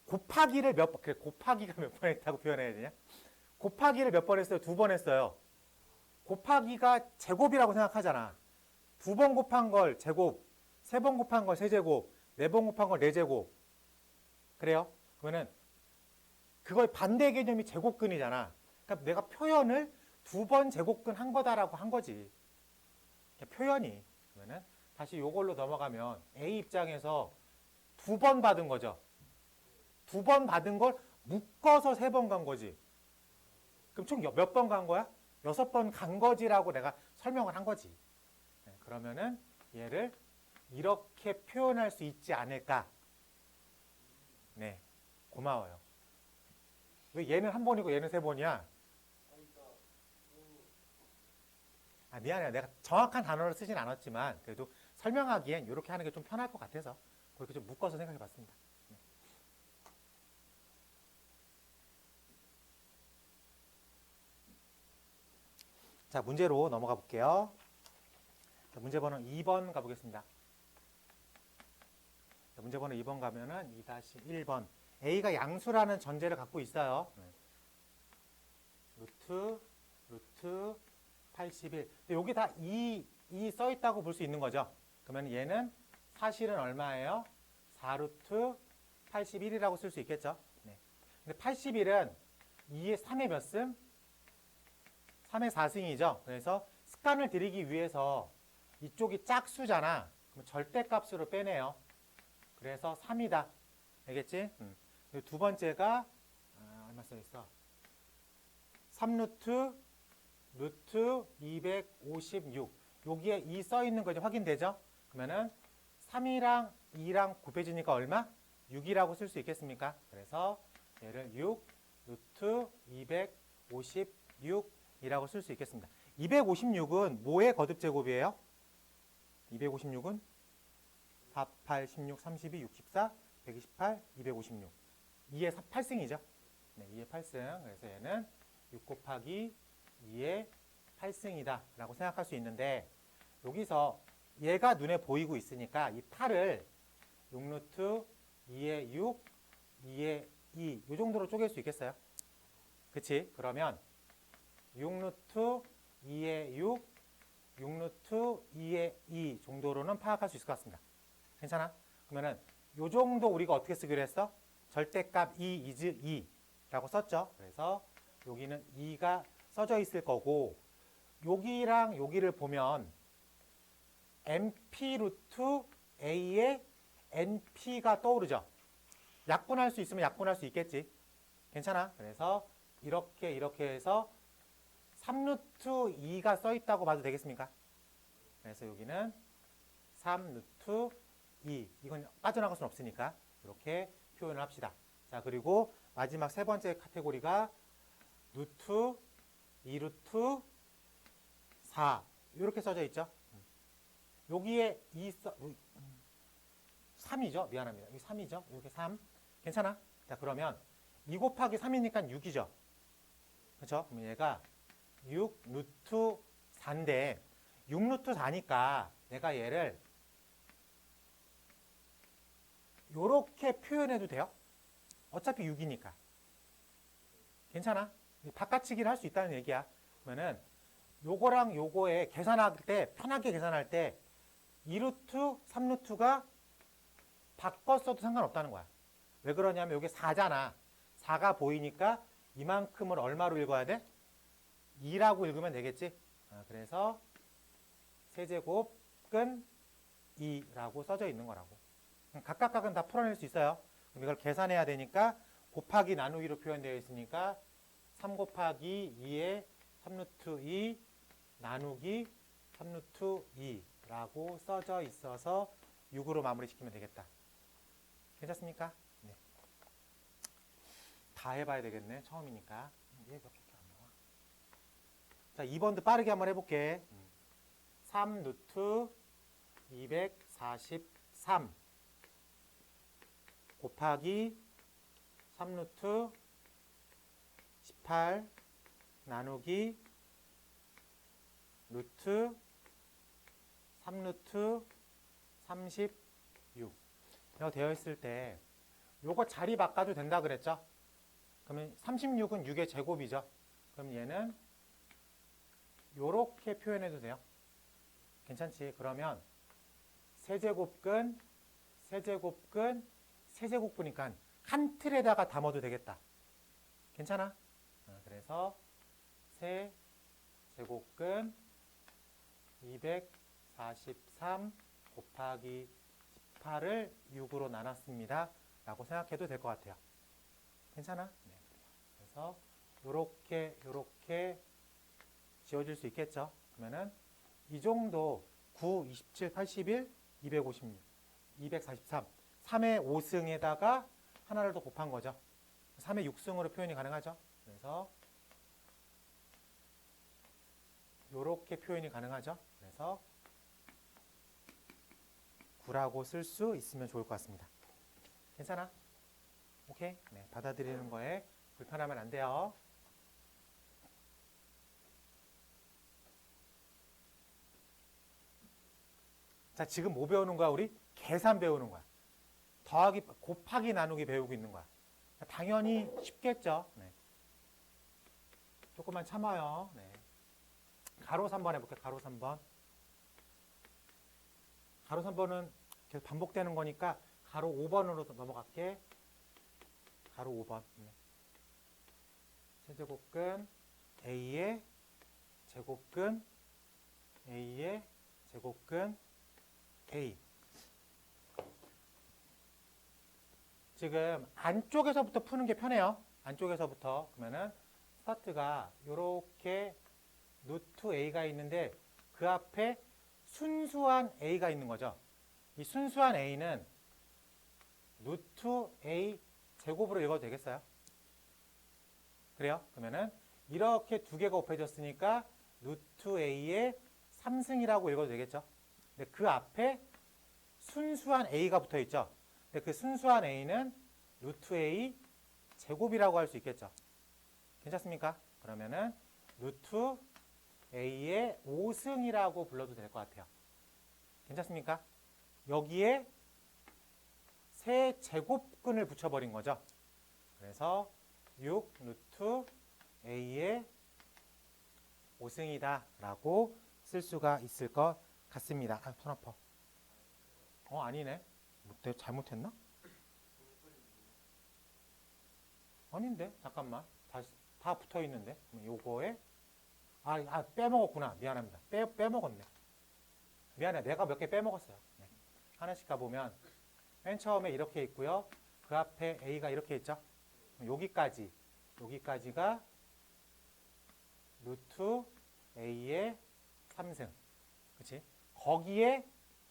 곱하기를 몇 번, 그래, 곱하기가 몇 번 했다고 표현해야 되냐? 곱하기를 몇 번 했어요? 2번 했어요. 곱하기가 제곱이라고 생각하잖아. 2번 곱한 걸 제곱, 3번 곱한 걸 세제곱, 4번 곱한 걸 4제곱. 그래요? 그러면은 그걸 반대 개념이 제곱근이잖아. 그러니까 내가 표현을 2번 제곱근 한 거다라고 한 거지. 표현이. 그러면은 다시 요걸로 넘어가면 A 입장에서 2번 받은 거죠. 2번 받은 걸 묶어서 3번 간 거지. 그럼 총 몇 번 간 거야? 6번 간 거지라고 내가 설명을 한 거지. 네, 그러면은 얘를 이렇게 표현할 수 있지 않을까? 네, 고마워요. 왜 얘는 한 번이고 얘는 3번이야? 아, 미안해요. 내가 정확한 단어를 쓰진 않았지만 그래도 설명하기엔 이렇게 하는 게 좀 편할 것 같아서 그렇게 좀 묶어서 생각해 봤습니다. 네. 자, 문제로 넘어가 볼게요. 자, 문제 번호 2번 가보겠습니다. 자, 문제 번호 2번 가면은 2-1번. A가 양수라는 전제를 갖고 있어요. 루트 81. 근데 여기 다 2 써 있다고 볼 수 있는 거죠. 그러면 얘는 사실은 얼마예요? 4루트 81이라고 쓸 수 있겠죠. 네. 근데 81은 2의 3의 몇 승? 3의 4승이죠. 그래서 습관을 들이기 위해서 이쪽이 짝수잖아. 그럼 절대값으로 빼내요. 그래서 3이다. 알겠지? 두 번째가 얼마 써있어? 3루트 256. 여기에 2 써있는 거 이제 확인되죠? 그러면은 3이랑 2랑 곱해지니까 얼마? 6이라고 쓸 수 있겠습니까? 그래서 얘를 6 루트 256이라고 쓸 수 있겠습니다. 256은 뭐의 거듭제곱이에요? 256은 4, 8, 16, 32, 64, 128, 256. 2의 8승이죠. 네, 2의 8승. 그래서 얘는 6 곱하기 2의 8승이다 라고 생각할 수 있는데 여기서 얘가 눈에 보이고 있으니까 이 8을 6루트 2의 6, 2의 2 이 정도로 쪼갤 수 있겠어요? 그치? 그러면 6루트 2의 6, 6루트 2의 2 정도로는 파악할 수 있을 것 같습니다. 괜찮아? 그러면은 요 정도 우리가 어떻게 쓰기로 했어? 절대값 2 is 2라고 썼죠. 그래서 여기는 2가 써져 있을 거고 여기랑 여기를 보면 NP 루트 A의 NP가 떠오르죠. 약분할 수 있으면 약분할 수 있겠지. 괜찮아? 그래서 이렇게 해서 3루트 2가 써 있다고 봐도 되겠습니까? 그래서 여기는 3루트 2. 이건 빠져나갈 수는 없으니까 이렇게 표현을 합시다. 자, 그리고 마지막 세 번째 카테고리가 루트 2루트 4 이렇게 써져 있죠. 여기에 3이죠. 미안합니다. 여기 3이죠. 이렇게 3. 괜찮아? 자, 그러면 2 곱하기 3이니까 6이죠. 그렇죠? 그럼 얘가 6 루트 4인데 6 루트 4니까 내가 얘를 요렇게 표현해도 돼요? 어차피 6이니까. 괜찮아? 바깥치기를 할 수 있다는 얘기야. 그러면은 요거랑 요거에 계산할 때 편하게 계산할 때 2루트, 3루트가 바꿨어도 상관없다는 거야. 왜 그러냐면 여기 4잖아. 4가 보이니까 이만큼을 얼마로 읽어야 돼? 2라고 읽으면 되겠지? 그래서 세제곱근 2라고 써져 있는 거라고. 각각은 다 풀어낼 수 있어요. 그럼 이걸 계산해야 되니까 곱하기 나누기로 표현되어 있으니까 3 곱하기 2에 3루트 2 나누기 3루트 2라고 써져 있어서 6으로 마무리시키면 되겠다. 괜찮습니까? 네. 다 해봐야 되겠네. 처음이니까. 얘 몇 개밖에 안 나와. 자, 2번도 빠르게 한번 해볼게. 3 루트 243 곱하기 3 루트 18 나누기 루트 3 루트 36 이거 되어 있을 때 요거 자리 바꿔도 된다 그랬죠? 그러면 36은 6의 제곱이죠? 그럼 얘는 요렇게 표현해도 돼요. 괜찮지? 그러면 세제곱근, 세제곱근, 세제곱근이니까 한 틀에다가 담아도 되겠다. 괜찮아? 그래서 세제곱근 243 곱하기 18을 6으로 나눴습니다. 라고 생각해도 될 것 같아요. 괜찮아? 네. 그래서 요렇게 지워질 수 있겠죠? 그러면은 이 정도 9, 27, 81, 256, 243 3의 5승에다가 하나를 더 곱한 거죠. 3의 6승으로 표현이 가능하죠. 그래서 요렇게 표현이 가능하죠. 그래서 9라고 쓸 수 있으면 좋을 것 같습니다. 괜찮아? 오케이? 네, 받아들이는 거에 불편하면 안 돼요. 자, 지금 뭐 배우는 거야, 우리? 계산 배우는 거야. 더하기, 곱하기, 나누기 배우고 있는 거야. 당연히 쉽겠죠. 네. 조금만 참아요. 네. 가로 3번 해볼게요. 가로 3번. 가로 3번은 계속 반복되는 거니까 가로 5번으로 넘어갈게. 가로 5번. 네. 세제곱근 A의 제곱근 A의 제곱근 A. 지금 안쪽에서부터 푸는 게 편해요. 안쪽에서부터. 그러면은 스타트가 이렇게 루트 A가 있는데 그 앞에 순수한 A가 있는 거죠. 이 순수한 A는 루트 A 제곱으로 읽어도 되겠어요? 그래요? 그러면은 이렇게 두 개가 곱해졌으니까 루트 A의 3승이라고 읽어도 되겠죠? 근데 그 앞에 순수한 A가 붙어 있죠? 근데 그 순수한 A는 루트 A 제곱이라고 할 수 있겠죠? 괜찮습니까? 그러면은 루트 A의 5승이라고 불러도 될 것 같아요. 괜찮습니까? 여기에 세 제곱근을 붙여버린 거죠. 그래서 6 루트 A의 5승이다 라고 쓸 수가 있을 것 같습니다. 아, 손 아파. 아니네. 내가 잘못했나? 아닌데? 잠깐만. 다시 다 붙어 있는데. 요거에 빼먹었구나. 미안합니다. 빼먹었네. 미안해. 내가 몇 개 빼먹었어요. 네. 하나씩 가보면 맨 처음에 이렇게 있고요. 그 앞에 A가 이렇게 있죠. 여기까지가 루트 A의 3승. 그치? 거기에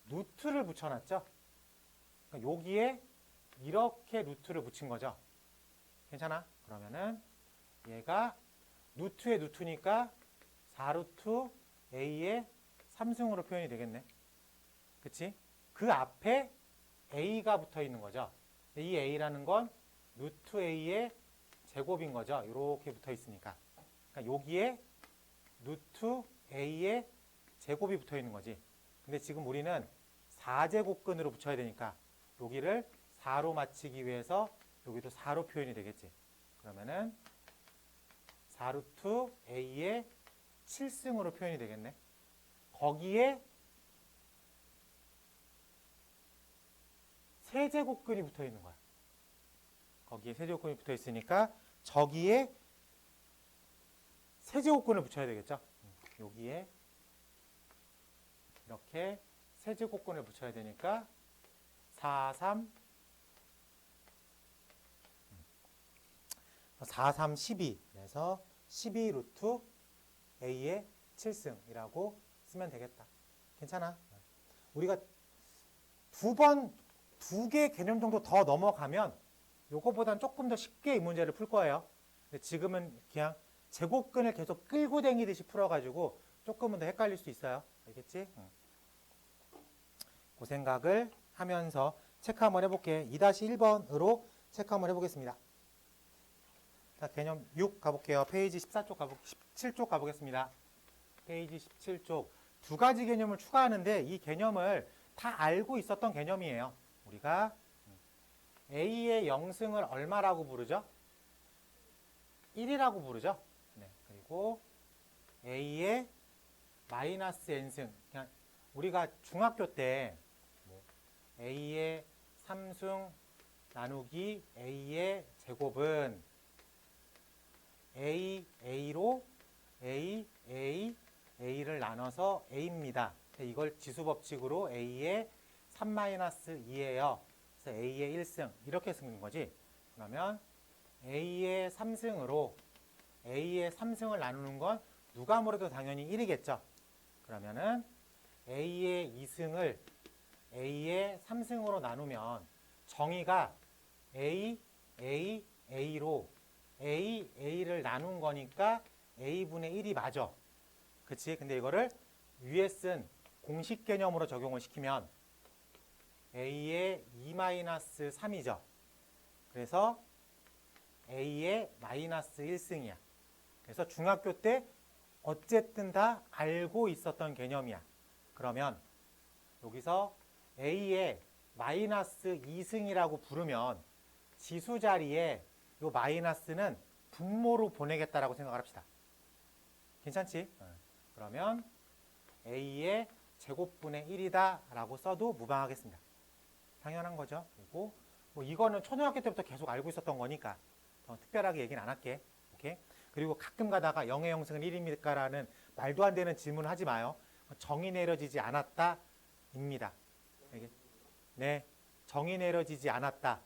루트를 붙여놨죠. 그러니까 여기에 이렇게 루트를 붙인 거죠. 괜찮아? 그러면은 얘가 루트의 루트니까 4루트 A의 3승으로 표현이 되겠네. 그치? 그 앞에 A가 붙어 있는 거죠. 이 A라는 건 루트 A의 제곱인 거죠. 이렇게 붙어 있으니까. 그러니까 여기에 루트 a의 제곱이 붙어 있는 거지. 근데 지금 우리는 4제곱근으로 붙여야 되니까 여기를 4로 맞추기 위해서 여기도 4로 표현이 되겠지. 그러면은 4루트 a의 7승으로 표현이 되겠네. 거기에 세제곱근이 붙어 있는 거야. 거기에 세제곱근이 붙어 있으니까 저기에 세제곱근을 붙여야 되겠죠. 여기에 이렇게 세제곱근을 붙여야 되니까 4, 3, 4, 3, 12. 그래서 12 루트 a의 7승이라고 쓰면 되겠다. 괜찮아. 우리가 두 개 개념 정도 더 넘어가면 요거보단 조금 더 쉽게 이 문제를 풀 거예요. 근데 지금은 그냥 제곱근을 계속 끌고 다니듯이 풀어가지고 조금은 더 헷갈릴 수 있어요. 알겠지? 그 생각을 하면서 체크 한번 해볼게. 2-1번으로 체크 한번 해보겠습니다. 자, 개념 6 가볼게요. 페이지 17쪽 가보겠습니다. 페이지 17쪽. 두 가지 개념을 추가하는데 이 개념을 다 알고 있었던 개념이에요. 우리가 a의 영승을 얼마라고 부르죠? 1이라고 부르죠. 네. 그리고 a의 마이너스 n승. 그냥 우리가 중학교 때 a의 3승 나누기 a의 제곱은 a로 a를 나눠서 a입니다. 이걸 지수법칙으로 a의 3-2예요. 그래서 a의 1승 이렇게 쓰는 거지. 그러면 a의 3승으로 a의 3승을 나누는 건 누가 뭐래도 당연히 1이겠죠. 그러면은 a의 2승을 a의 3승으로 나누면 정의가 a로 a를 나눈 거니까 a분의 1이 맞아. 그치? 근데 이거를 위에 쓴 공식 개념으로 적용을 시키면 a의 2-3이죠. 그래서 a의 마이너스 1승이야. 그래서 중학교 때 어쨌든 다 알고 있었던 개념이야. 그러면 여기서 a의 마이너스 2승이라고 부르면 지수 자리에 이 마이너스는 분모로 보내겠다라고 생각을 합시다. 괜찮지? 그러면 a의 제곱분의 1이다 라고 써도 무방하겠습니다. 당연한 거죠. 그리고 뭐 이거는 초등학교 때부터 계속 알고 있었던 거니까 더 특별하게 얘기는 안 할게. 오케이? 그리고 가끔 가다가 0의 영승은 1입니까? 라는 말도 안 되는 질문을 하지 마요. 정의 내려지지 않았다 입니다. 네, 정의 내려지지 않았다.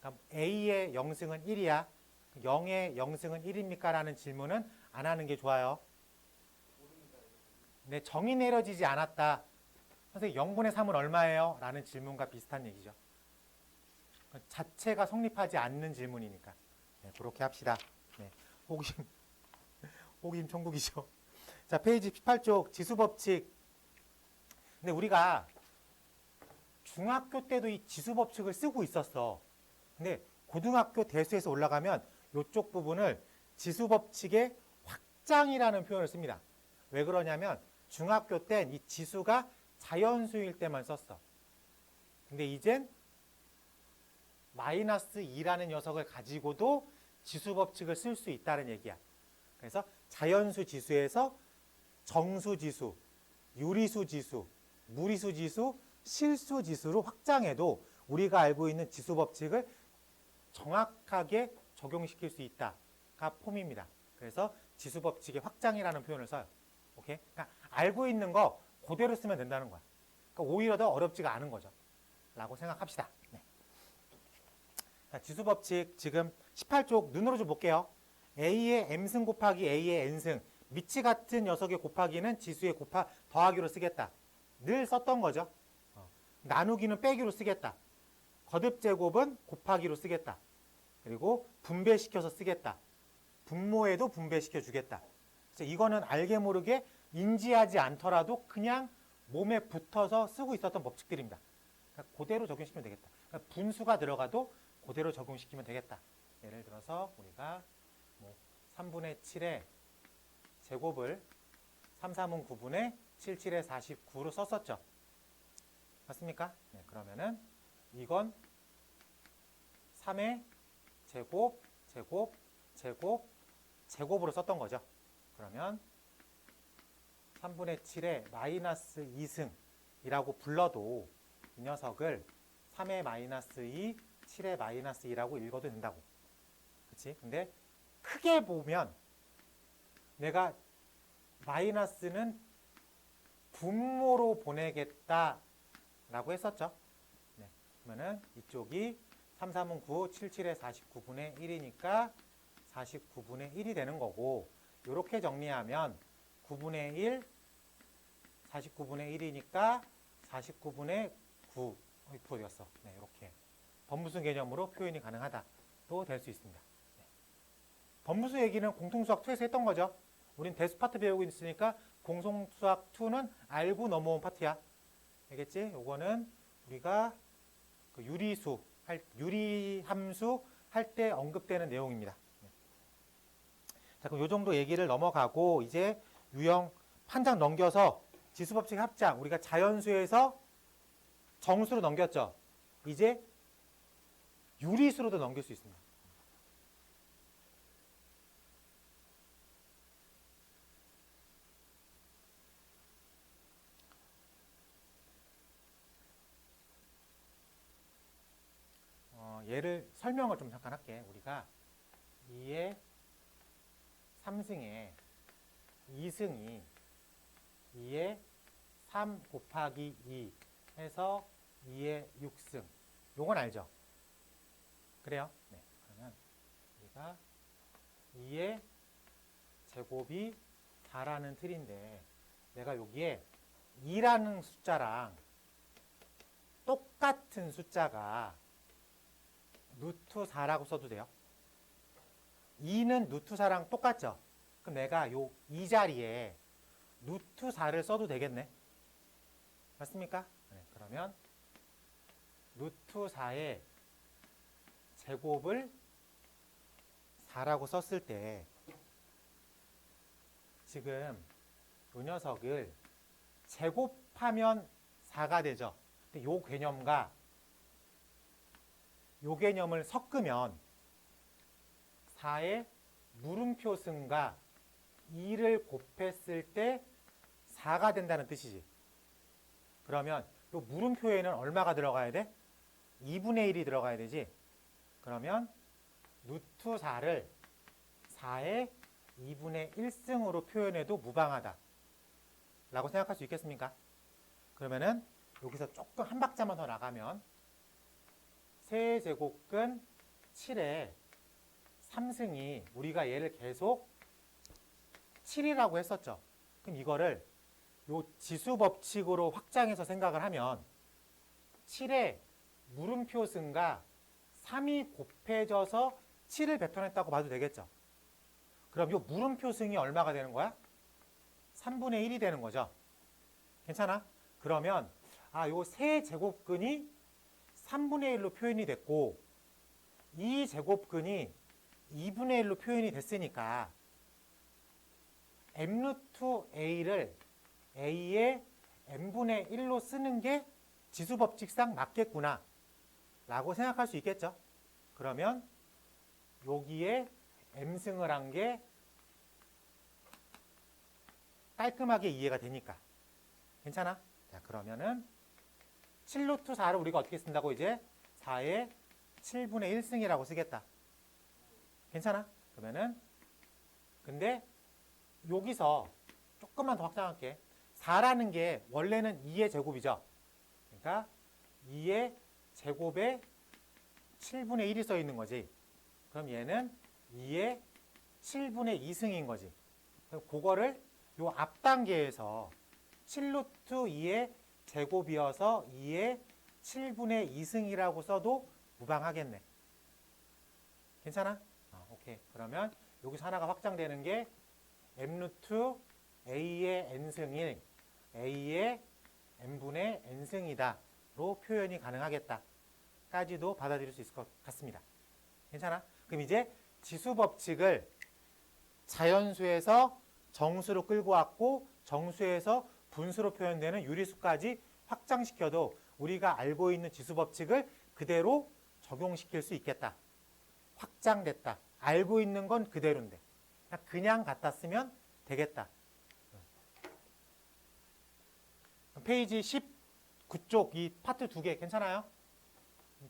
그러니까 a의 영승은 1이야. 0의 영승은 1입니까? 라는 질문은 안 하는 게 좋아요. 네, 정의 내려지지 않았다. 선생님 0분의 3은 얼마예요? 라는 질문과 비슷한 얘기죠. 자체가 성립하지 않는 질문이니까. 네, 그렇게 합시다. 네, 호기심 천국이죠. 자, 페이지 18쪽 지수법칙. 근데 우리가 중학교 때도 이 지수법칙을 쓰고 있었어. 근데 고등학교 대수에서 올라가면 이쪽 부분을 지수법칙의 확장이라는 표현을 씁니다. 왜 그러냐면 중학교 땐 이 지수가 자연수일 때만 썼어. 근데 이젠 마이너스 2라는 녀석을 가지고도 지수법칙을 쓸 수 있다는 얘기야. 그래서 자연수 지수에서 정수 지수, 유리수 지수, 무리수 지수, 실수 지수로 확장해도 우리가 알고 있는 지수법칙을 정확하게 적용시킬 수 있다가 폼입니다. 그래서 지수법칙의 확장이라는 표현을 써요. 오케이? 그러니까 알고 있는 거 그대로 쓰면 된다는 거야. 그러니까 오히려 더 어렵지가 않은 거죠. 라고 생각합시다. 네. 자, 지수법칙 지금 18쪽 눈으로 좀 볼게요. a의 m승 곱하기 a의 n승 미치 같은 녀석의 곱하기는 지수의 더하기로 쓰겠다. 늘 썼던 거죠. 나누기는 빼기로 쓰겠다. 거듭제곱은 곱하기로 쓰겠다. 그리고 분배시켜서 쓰겠다. 분모에도 분배시켜 주겠다. 그래서 이거는 알게 모르게 인지하지 않더라도 그냥 몸에 붙어서 쓰고 있었던 법칙들입니다. 그러니까 그대로 적용시키면 되겠다. 그러니까 분수가 들어가도 그대로 적용시키면 되겠다. 예를 들어서 우리가 3분의 7에 제곱을 3, 3은 9분의 7, 7에 49로 썼었죠. 맞습니까? 네, 그러면은 이건 3의 제곱, 제곱, 제곱, 제곱으로 썼던 거죠. 그러면 3분의 7의 마이너스 2승이라고 불러도 이 녀석을 3의 마이너스 2, 7의 마이너스 2라고 읽어도 된다고. 그치? 근데 크게 보면 내가 마이너스는 분모로 보내겠다 라고 했었죠. 네. 그러면은 이쪽이 3, 3은 9, 7, 7에 49분의 1이니까 49분의 1이 되는 거고, 이렇게 정리하면 9분의 1, 49분의 1이니까 49분의 9, 어디 갔어? 네, 이렇게 번무수 개념으로 표현이 가능하다도 될 수 있습니다. 네. 번무수 얘기는 공통수학 2에서 했던 거죠. 우린 대수 파트 배우고 있으니까 공통수학 2는 알고 넘어온 파트야. 알겠지? 요거는 우리가 그 유리함수 할 때 언급되는 내용입니다. 자, 그럼 요 정도 얘기를 넘어가고 이제 유형 판장 넘겨서 지수법칙 합장, 우리가 자연수에서 정수로 넘겼죠. 이제 유리수로도 넘길 수 있습니다. 얘를 설명을 좀 잠깐 할게. 우리가 2의 3승에 2승이 2의 3 곱하기 2 해서 2의 6승. 요건 알죠? 그래요? 네. 그러면 우리가 2의 제곱이 4라는 틀인데 내가 여기에 2라는 숫자랑 똑같은 숫자가 루트 4라고 써도 돼요. 2는 루트 4랑 똑같죠? 그럼 내가 요 이 자리에 루트 4를 써도 되겠네. 맞습니까? 네, 그러면 루트 4의 제곱을 4라고 썼을 때 지금 요 녀석을 제곱하면 4가 되죠. 근데 요 개념과 요 개념을 섞으면 4의 물음표 승과 2를 곱했을 때 4가 된다는 뜻이지. 그러면 요 물음표에는 얼마가 들어가야 돼? 2분의 1이 들어가야 되지. 그러면 루트 4를 4의 2분의 1승으로 표현해도 무방하다 라고 생각할 수 있겠습니까? 그러면은 여기서 조금 한 박자만 더 나가면 세제곱근 7의 3승이 우리가 얘를 계속 7이라고 했었죠. 그럼 이거를 요 지수 법칙으로 확장해서 생각을 하면 7의 물음표 승과 3이 곱해져서 7을 뱉어냈다고 봐도 되겠죠. 그럼 요 물음표 승이 얼마가 되는 거야? 3분의 1이 되는 거죠. 괜찮아? 그러면 요 세제곱근이 3분의 1로 표현이 됐고 이 제곱근이 2분의 1로 표현이 됐으니까 m 루트 a를 a의 m분의 1로 쓰는 게 지수법칙상 맞겠구나 라고 생각할 수 있겠죠. 그러면 여기에 m승을 한 게 깔끔하게 이해가 되니까 괜찮아? 자, 그러면은 7루트 4를 우리가 어떻게 쓴다고 이제 4의 7분의 1승이라고 쓰겠다. 괜찮아? 그러면은 근데 여기서 조금만 더 확장할게. 4라는 게 원래는 2의 제곱이죠. 그러니까 2의 제곱에 7분의 1이 써 있는 거지. 그럼 얘는 2의 7분의 2승인 거지. 그럼 그거를 요 앞 단계에서 7루트 2의 제곱이어서 2의 7분의 2승이라고 써도 무방하겠네. 괜찮아? 오케이. 그러면 여기서 하나가 확장되는 게 m루트 a의 n승 1, a의 n분의 n승이다로 표현이 가능하겠다. 까지도 받아들일 수 있을 것 같습니다. 괜찮아? 그럼 이제 지수 법칙을 자연수에서 정수로 끌고 왔고 정수에서 분수로 표현되는 유리수까지 확장시켜도 우리가 알고 있는 지수법칙을 그대로 적용시킬 수 있겠다. 확장됐다. 알고 있는 건 그대로인데 그냥 갖다 쓰면 되겠다. 페이지 19쪽 이 파트 2개 괜찮아요?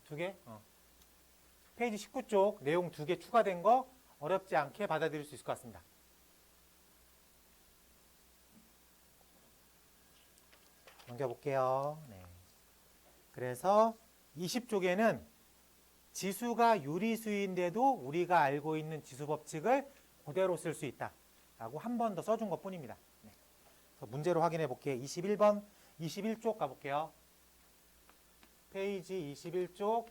2개? 페이지 19쪽 내용 2개 추가된 거 어렵지 않게 받아들일 수 있을 것 같습니다. 넘겨볼게요. 네. 그래서 20쪽에는 지수가 유리수인데도 우리가 알고 있는 지수법칙을 그대로 쓸 수 있다. 라고 한 번 더 써준 것 뿐입니다. 네. 그래서 문제로 확인해 볼게요. 21번, 21쪽 가볼게요. 페이지 21쪽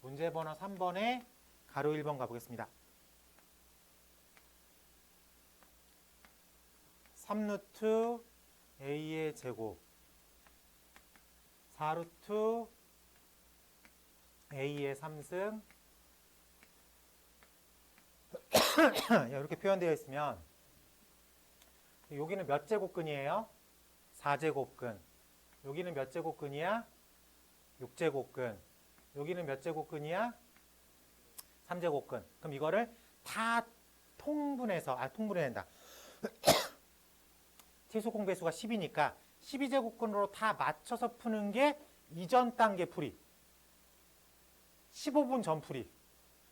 문제 번호 3번에 가로 1번 가보겠습니다. 3루트 a의 제곱 4루트 a의 3승 이렇게 표현되어 있으면 여기는 몇 제곱근이에요? 4제곱근. 여기는 몇 제곱근이야? 6제곱근. 여기는 몇 제곱근이야? 3제곱근. 그럼 이거를 다 통분해낸다. 치수공 배수가 10이니까 12제곱근으로 다 맞춰서 푸는 게 이전 단계 풀이. 15분 전 풀이.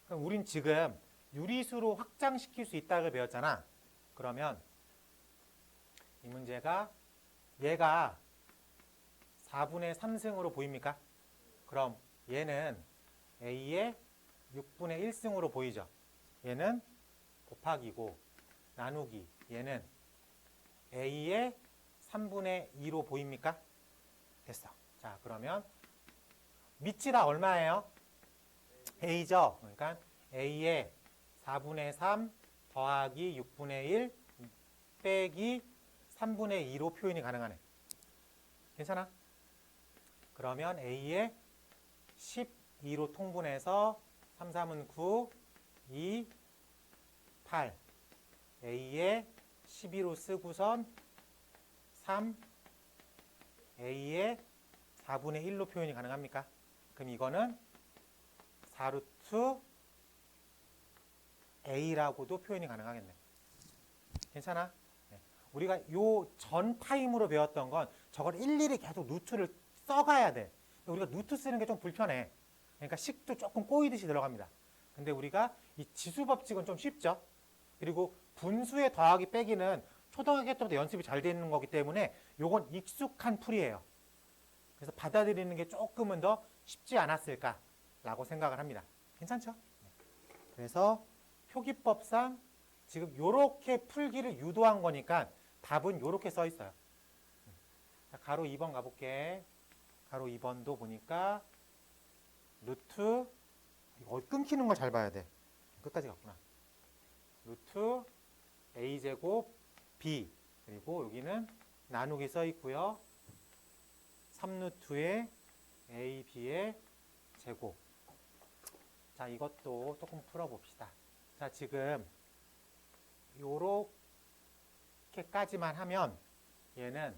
그럼 우린 지금 유리수로 확장시킬 수 있다고 배웠잖아. 그러면 이 문제가 얘가 4분의 3승으로 보입니까? 그럼 얘는 a의 6분의 1승으로 보이죠. 얘는 곱하기고 나누기 얘는 a의 3분의 2로 보입니까? 됐어. 자, 그러면 밑이 다 얼마예요? a죠. 그러니까 a의 4분의 3 더하기 6분의 1 빼기 3분의 2로 표현이 가능하네. 괜찮아? 그러면 a의 12로 통분해서 3, 3은 9, 2, 8 a의 12로 쓰고선 3 a의 4분의 1로 표현이 가능합니까? 그럼 이거는 4루트 a라고도 표현이 가능하겠네. 괜찮아? 네. 우리가 요 전 타임으로 배웠던 건 저걸 일일이 계속 루트를 써가야 돼. 우리가 루트 쓰는 게 좀 불편해. 그러니까 식도 조금 꼬이듯이 들어갑니다. 근데 우리가 이 지수법칙은 좀 쉽죠. 그리고 분수의 더하기 빼기는 초등학교 때부터 연습이 잘 되는 거기 때문에 요건 익숙한 풀이에요. 그래서 받아들이는 게 조금은 더 쉽지 않았을까라고 생각을 합니다. 괜찮죠? 그래서 표기법상 지금 요렇게 풀기를 유도한 거니까 답은 요렇게 써 있어요. 자, 가로 2번 가볼게. 가로 2번도 보니까 루트 이거 끊기는 걸 잘 봐야 돼. 끝까지 갔구나. 루트 a제곱 b 그리고 여기는 나누기 써 있고요. 3루트의 a, b의 제곱. 자, 이것도 조금 풀어봅시다. 자, 지금 요렇게까지만 하면 얘는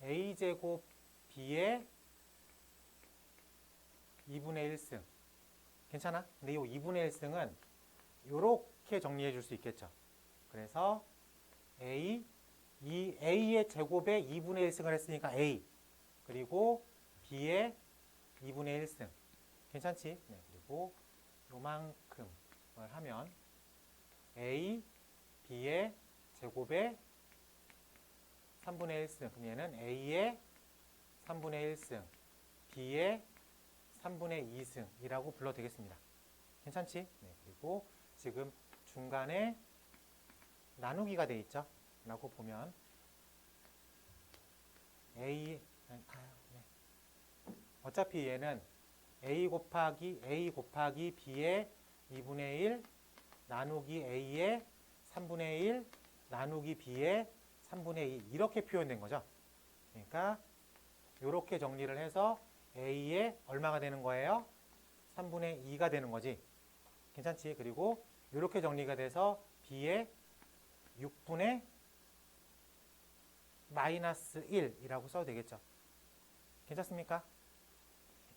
a제곱 b의 2분의 1승. 괜찮아? 근데 이 2분의 1승은 요렇게 정리해 줄 수 있겠죠. 그래서 이 a의 제곱에 2분의 1승을 했으니까 a 그리고 b의 2분의 1승. 괜찮지? 네, 그리고 요만큼을 하면 a, b의 제곱에 3분의 1승. 그럼 얘는 a의 3분의 1승, b의 3분의 2승이라고 불러도 되겠습니다. 괜찮지? 네, 그리고 지금 중간에 나누기가 돼 있죠? 라고 보면 a, 어차피 얘는 a 곱하기 b의 2분의 1 나누기 a의 3분의 1 나누기 b의 3분의 2 이렇게 표현된 거죠. 그러니까 이렇게 정리를 해서 a의 얼마가 되는 거예요? 3분의 2가 되는 거지. 괜찮지? 그리고 이렇게 정리가 돼서 b의 6분의 마이너스 1이라고 써도 되겠죠. 괜찮습니까?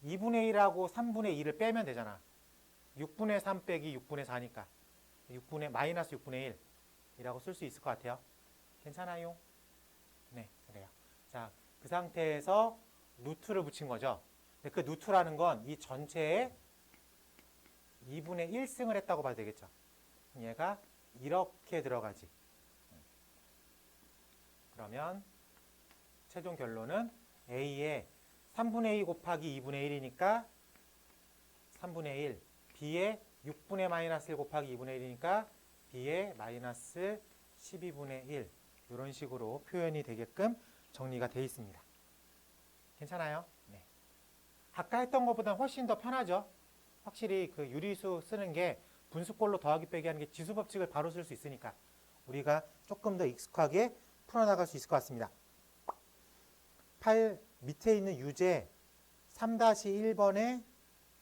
2분의 1하고 3분의 2를 빼면 되잖아. 6분의 3 빼기 6분의 4니까 마이너스 6분의 1이라고 쓸 수 있을 것 같아요. 괜찮아요? 네, 그래요. 자, 그 상태에서 루트를 붙인 거죠. 근데 그 루트라는 건 이 전체에 2분의 1승을 했다고 봐도 되겠죠. 얘가 이렇게 들어가지. 그러면 최종 결론은 A의 3분의 2 곱하기 2분의 1이니까 3분의 1, B의 6분의 마이너스 1 곱하기 2분의 1이니까 B의 마이너스 12분의 1 이런 식으로 표현이 되게끔 정리가 되어 있습니다. 괜찮아요? 네. 아까 했던 것보다 훨씬 더 편하죠? 확실히 그 유리수 쓰는 게 분수꼴로 더하기 빼기 하는 게 지수법칙을 바로 쓸 수 있으니까 우리가 조금 더 익숙하게 풀어나갈 수 있을 것 같습니다. 8 밑에 있는 유제 3-1번에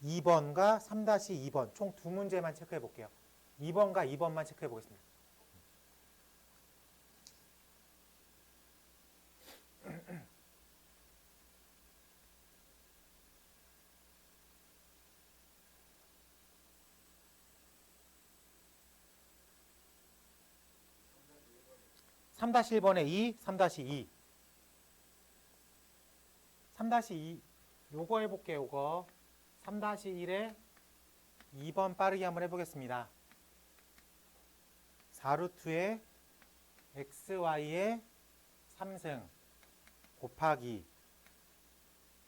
2번과 3-2번 총 두 문제만 체크해 볼게요. 2번과 2번만 체크해 보겠습니다. (3-1번에 2, 3-2) 3-2 요거 해볼게요. 요거 3-1에 2번 빠르게 한번 해보겠습니다. 4루트에 xy의 3승 곱하기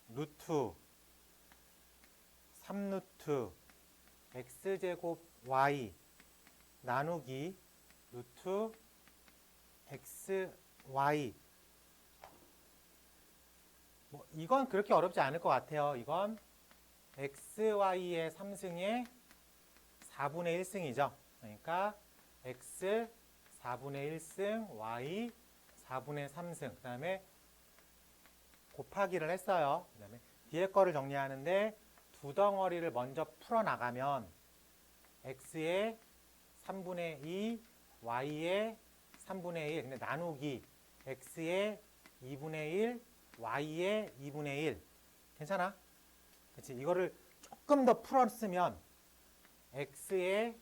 루트 3루트 x제곱 y 나누기 루트 xy 뭐 이건 그렇게 어렵지 않을 것 같아요. 이건 xy의 3승의 4분의 1승이죠. 그러니까 x 4분의 1승, y 4분의 3승. 그 다음에 곱하기를 했어요. 그 다음에 뒤에 거를 정리하는데 두 덩어리를 먼저 풀어나가면 x의 3분의 2, y의 3분의 1. 근데 나누기 x의 2분의 1, y의 2분의 1. 괜찮아? 그치? 이거를 조금 더 풀었으면 x의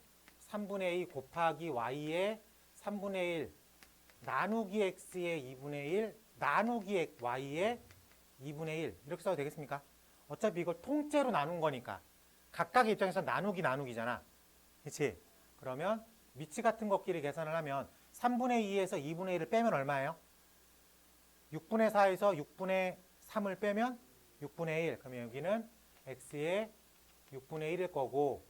3분의 2 곱하기 y의 3분의 1 나누기 x의 2분의 1 나누기 y의 2분의 1 이렇게 써도 되겠습니까? 어차피 이걸 통째로 나눈 거니까 각각의 입장에서 나누기잖아. 그치? 그러면 위치 같은 것끼리 계산을 하면 3분의 2에서 2분의 1을 빼면 얼마예요? 6분의 4에서 6분의 3을 빼면 6분의 1. 그러면 여기는 x의 6분의 1일 거고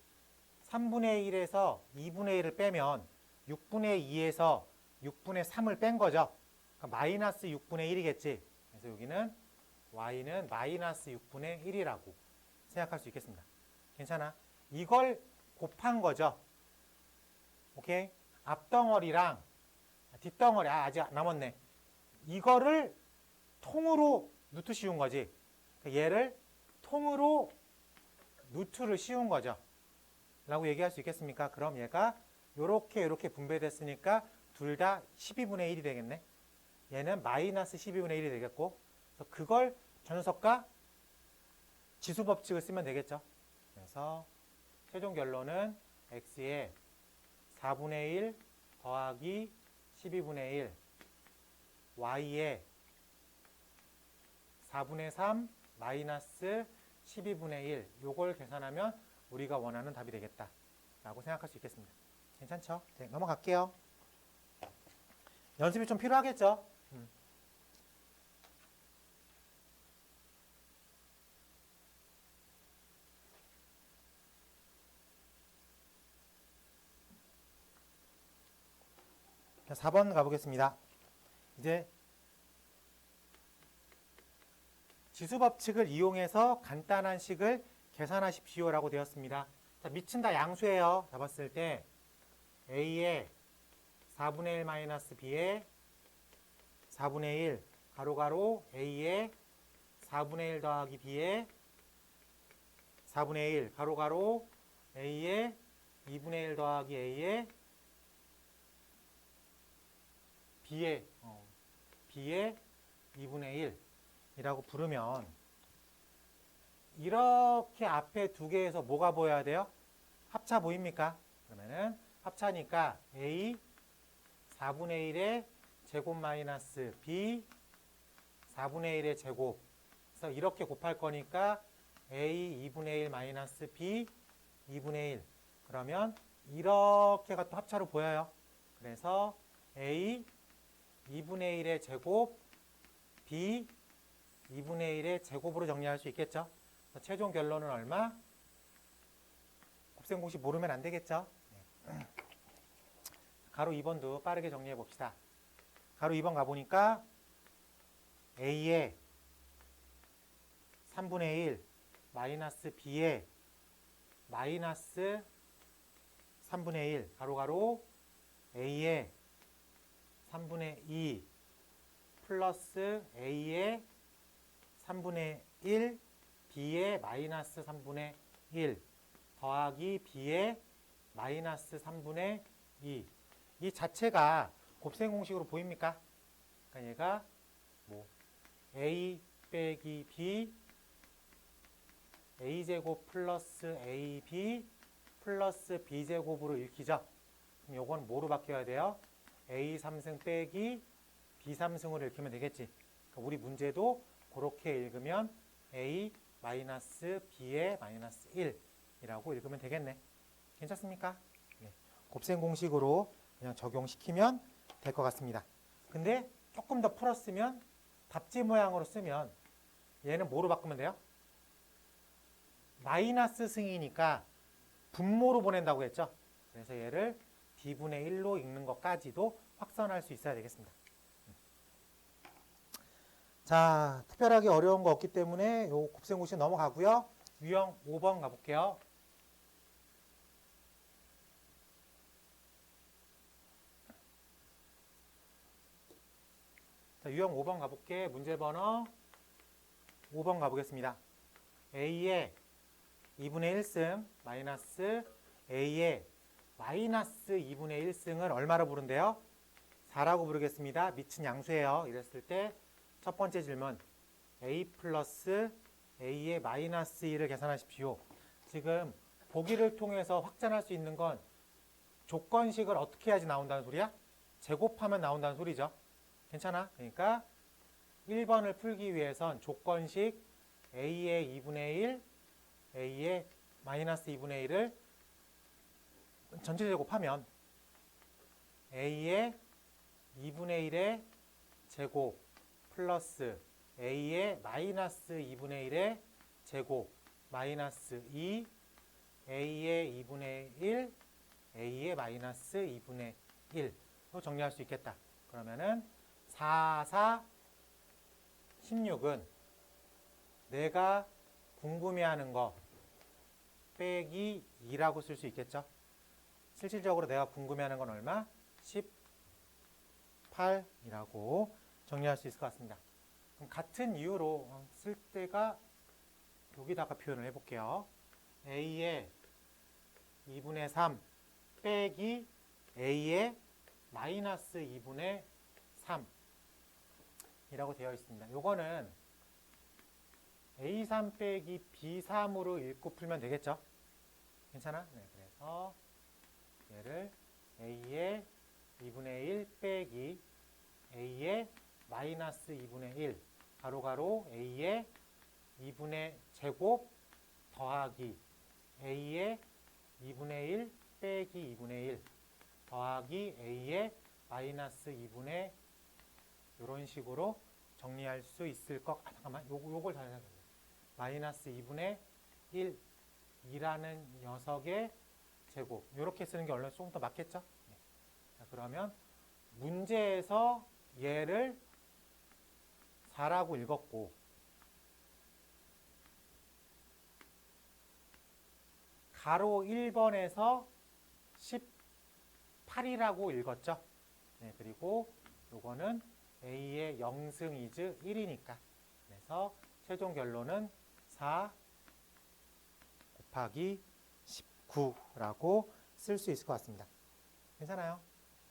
3분의 1에서 2분의 1을 빼면 6분의 2에서 6분의 3을 뺀 거죠. 그러니까 마이너스 6분의 1이겠지. 그래서 여기는 y는 마이너스 6분의 1이라고 생각할 수 있겠습니다. 괜찮아? 이걸 곱한 거죠. 오케이? 앞덩어리랑 뒷덩어리, 아직 남았네. 이거를 통으로 루트 씌운 거지. 얘를 통으로 루트를 씌운 거죠. 라고 얘기할 수 있겠습니까? 그럼 얘가 요렇게 분배됐으니까 둘 다 12분의 1이 되겠네. 얘는 마이너스 12분의 1이 되겠고, 그래서 그걸 저 녀석과 지수법칙을 쓰면 되겠죠. 그래서 최종 결론은 x의 4분의 1 더하기 12분의 1 y의 4분의 3 마이너스 12분의 1 요걸 계산하면 우리가 원하는 답이 되겠다 라고 생각할 수 있겠습니다. 괜찮죠? 네, 넘어갈게요. 연습이 좀 필요하겠죠? 자, 4번 가보겠습니다. 이제 지수법칙을 이용해서 간단한 식을 계산하십시오라고 되었습니다. 자, 밑은 다 양수예요. 잡았을 때 a의 4분의 1 마이너스 b의 4분의 1 가로가로 a의 4분의 1 더하기 b의 4분의 1 가로가로 a의 2분의 1 더하기 a의 B의 2분의 1이라고 부르면 이렇게 앞에 두 개에서 뭐가 보여야 돼요? 합차 보입니까? 그러면은 합차니까 A 4분의 1의 제곱 마이너스 B 4분의 1의 제곱. 그래서 이렇게 곱할 거니까 A 2분의 1 마이너스 B 2분의 1. 그러면 이렇게가 또 합차로 보여요. 그래서 A 2분의 1의 제곱 B 2분의 1의 제곱으로 정리할 수 있겠죠. 최종 결론은 얼마? 곱셈 공식 모르면 안 되겠죠. 가로 2번도 빠르게 정리해 봅시다. 가로 2번 가보니까 A의 3분의 1 마이너스 B의 마이너스 3분의 1 가로 A의 3분의 2 플러스 A의 3분의 1 B의 마이너스 3분의 1 더하기 B의 마이너스 3분의 2. 이 자체가 곱셈 공식으로 보입니까? 그러니까 얘가 뭐 A 빼기 B A제곱 플러스 AB 플러스 B제곱으로 읽히죠? 그럼 요건 뭐로 바뀌어야 돼요? A 3승 빼기 B 3승으로 읽히면 되겠지. 그러니까 우리 문제도 그렇게 읽으면 A 마이너스 B의 마이너스 1이라고 읽으면 되겠네. 괜찮습니까? 네. 곱셈 공식으로 그냥 적용시키면 될 것 같습니다. 근데 조금 더 풀었으면 답지 모양으로 쓰면 얘는 뭐로 바꾸면 돼요? 마이너스 승이니까 분모로 보낸다고 했죠. 그래서 얘를 D분의 1로 읽는 것까지도 확산할 수 있어야 되겠습니다. 자, 특별하게 어려운 거 없기 때문에 요 곱셈 공식 넘어가고요. 유형 5번 가볼게요. 자, 유형 5번 가볼게. 문제 번호 5번 가보겠습니다. A의 2분의 1승 마이너스 A의 마이너스 2분의 1승을 얼마로 부른대요? 4라고 부르겠습니다. 미친 양수예요. 이랬을 때 첫 번째 질문 A 플러스 A의 마이너스 2를 계산하십시오. 지금 보기를 통해서 확전할 수 있는 건 조건식을 어떻게 해야지 나온다는 소리야? 제곱하면 나온다는 소리죠. 괜찮아? 그러니까 1번을 풀기 위해선 조건식 A의 2분의 1, A의 마이너스 2분의 1을 전체 제곱하면 A의 2분의 1의 제곱 플러스 A의 마이너스 2분의 1의 제곱 마이너스 2 A의 2분의 1 A의 마이너스 2분의 1로 정리할 수 있겠다. 그러면은 4, 4, 16은 내가 궁금해하는 거 빼기 2라고 쓸 수 있겠죠. 실질적으로 내가 궁금해하는 건 얼마? 18이라고 정리할 수 있을 것 같습니다. 그럼 같은 이유로 쓸 때가 여기다가 표현을 해볼게요. A의 2분의 3 빼기 A의 마이너스 2분의 3이라고 되어 있습니다. 요거는 A3 빼기 B3으로 읽고 풀면 되겠죠? 괜찮아? 네, 그래서 얘를 A의 2분의 1 빼기 A의 마이너스 2분의 1 가로 A의 2분의 제곱 더하기 A의 2분의 1 빼기 2분의 1 더하기 A의 마이너스 2분의 이런 식으로 정리할 수 있을 것. 잠깐만, 요걸 잘 생각해. 마이너스 2분의 1이라는 녀석의 제곱. 이렇게 쓰는 게 원래 조금 더 맞겠죠? 네. 자, 그러면 문제에서 얘를 4라고 읽었고 가로 1번에서 18이라고 읽었죠. 네, 그리고 요거는 A의 0승 1이니까 그래서 최종 결론은 4 곱하기 19라고 쓸 수 있을 것 같습니다. 괜찮아요?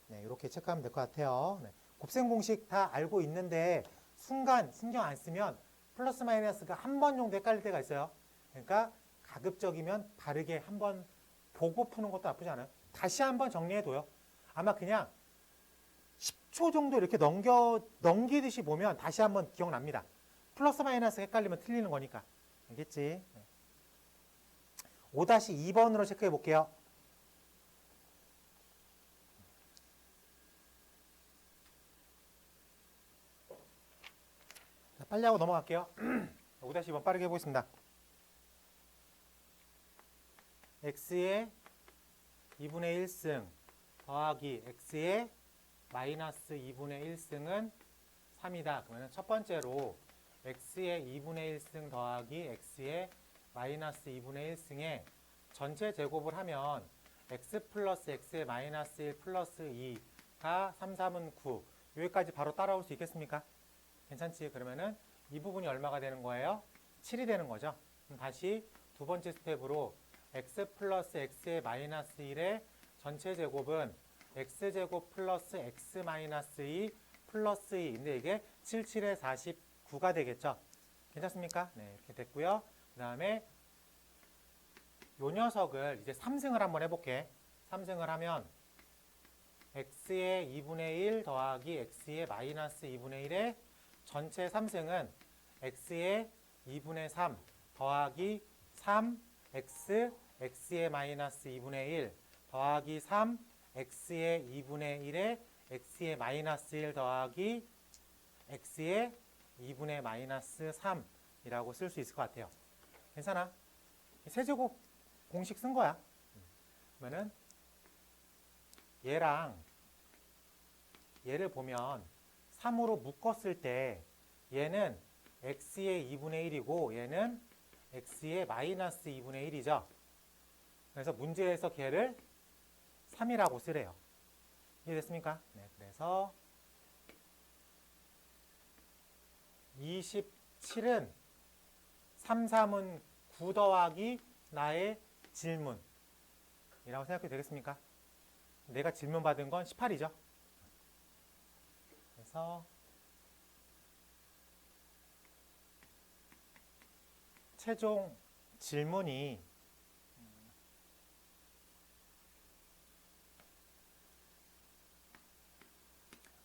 네, 이렇게 체크하면 될 것 같아요. 네, 곱셈 공식 다 알고 있는데 순간 신경 안 쓰면 플러스 마이너스가 한 번 정도 헷갈릴 때가 있어요. 그러니까 가급적이면 바르게 한번 보고 푸는 것도 나쁘지 않아요. 다시 한번 정리해둬요. 아마 그냥 10초 정도 이렇게 넘기듯이 보면 다시 한번 기억납니다. 플러스 마이너스 헷갈리면 틀리는 거니까. 알겠지? 5-2번으로 체크해 볼게요. 빨리 하고 넘어갈게요. 5-2번 빠르게 해보겠습니다. x의 2분의 1승 더하기 x의 마이너스 2분의 1승은 3이다. 그러면 첫 번째로 x의 2분의 1승 더하기 x의 마이너스 2분의 1승의 전체 제곱을 하면 x 플러스 x의 마이너스 1 플러스 2가 3, 3은 9. 여기까지 바로 따라올 수 있겠습니까? 괜찮지? 그러면은 이 부분이 얼마가 되는 거예요? 7이 되는 거죠. 그럼 다시 두 번째 스텝으로 x 플러스 x의 마이너스 1의 전체 제곱은 x제곱 플러스 x 마이너스 2 플러스 2. 근데 이게 7, 7에 49가 되겠죠. 괜찮습니까? 네, 이렇게 됐고요. 그 다음에 요 녀석을 이제 3승을 한번 해볼게. 3승을 하면 x의 2분의 1 더하기 x의 마이너스 2분의 1의 전체 3승은 x의 2분의 3 더하기 3x x의 마이너스 2분의 1 더하기 3 x의 2분의 1에 x의 마이너스 1 더하기 x의 2분의 마이너스 3이라고 쓸 수 있을 것 같아요. 괜찮아? 세제곱 공식 쓴 거야. 그러면은 얘랑 얘를 보면 3으로 묶었을 때 얘는 x의 2분의 1이고 얘는 x의 마이너스 2분의 1이죠. 그래서 문제에서 걔를 3이라고 쓰래요. 이해됐습니까? 네, 그래서 27은 3, 3은 9 더하기 나의 질문이라고 생각해도 되겠습니까? 내가 질문 받은 건 18이죠. 그래서 최종 질문이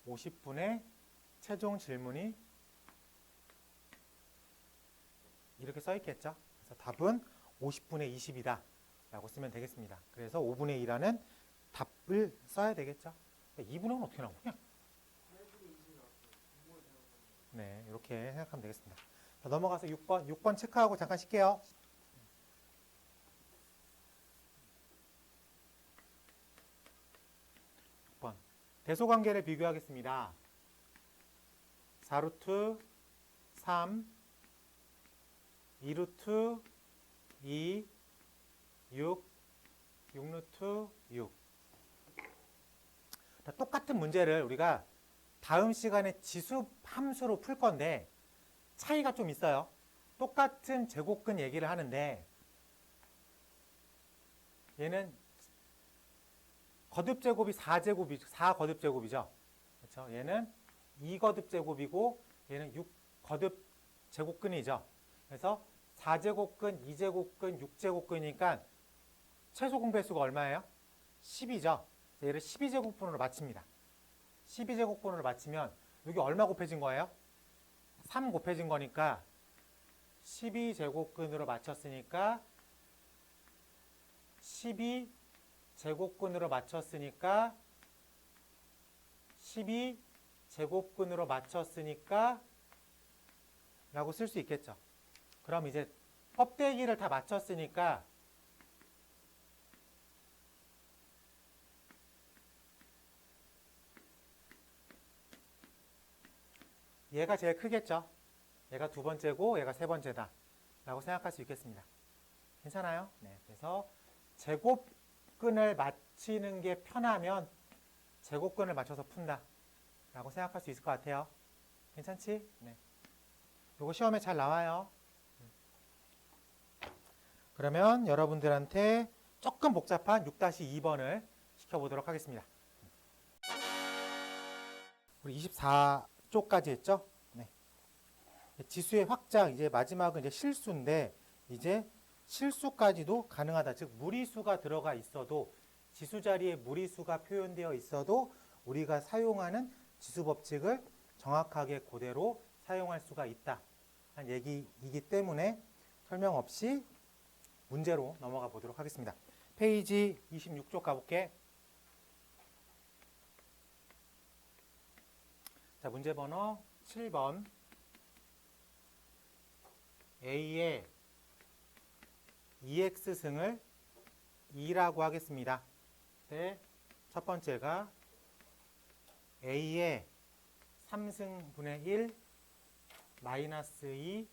50분의 최종 질문이 이렇게 써 있겠죠. 그래서 답은 50분의 20이다 라고 쓰면 되겠습니다. 그래서 5분의 2라는 답을 써야 되겠죠. 2분의 1은 어떻게 나오냐? 네, 이렇게 생각하면 되겠습니다. 자, 넘어가서 6번 체크하고 잠깐 쉴게요. 6번 대소관계를 비교하겠습니다. 4루트 3 2루트 2 6 6루트 6 똑같은 문제를 우리가 다음 시간에 지수 함수로 풀 건데 차이가 좀 있어요. 똑같은 제곱근 얘기를 하는데 얘는 거듭 제곱이 4거듭 제곱이죠. 그렇죠? 얘는 2거듭 제곱이고 얘는 6거듭 제곱근이죠. 그래서 4제곱근, 2제곱근, 6제곱근이니까 최소 공배수가 얼마예요? 10이죠. 얘를 12제곱근으로 맞춥니다. 12제곱근으로 맞추면 여기 얼마 곱해진 거예요? 3 곱해진 거니까 12제곱근으로 맞췄으니까 12제곱근으로 맞췄으니까 12제곱근으로 맞췄으니까 라고 쓸 수 있겠죠. 그럼 이제 껍데기를 다 맞췄으니까 얘가 제일 크겠죠. 얘가 두 번째고 얘가 세 번째다 라고 생각할 수 있겠습니다. 괜찮아요? 네, 그래서 제곱근을 맞히는 게 편하면 제곱근을 맞춰서 푼다 라고 생각할 수 있을 것 같아요. 괜찮지? 네. 요거 시험에 잘 나와요. 그러면 여러분들한테 조금 복잡한 6-2번을 시켜보도록 하겠습니다. 우리 24쪽까지 했죠? 네. 지수의 확장, 이제 마지막은 이제 실수인데, 이제 실수까지도 가능하다. 즉, 무리수가 들어가 있어도, 지수 자리에 무리수가 표현되어 있어도, 우리가 사용하는 지수 법칙을 정확하게 그대로 사용할 수가 있다. 한 얘기이기 때문에 설명 없이 문제로 넘어가 보도록 하겠습니다. 페이지 26쪽 가볼게. 자, 문제 번호 7번. A의 EX승을 2라고 하겠습니다. 네, 첫 번째가 A의 3승분의 1 마이너스 2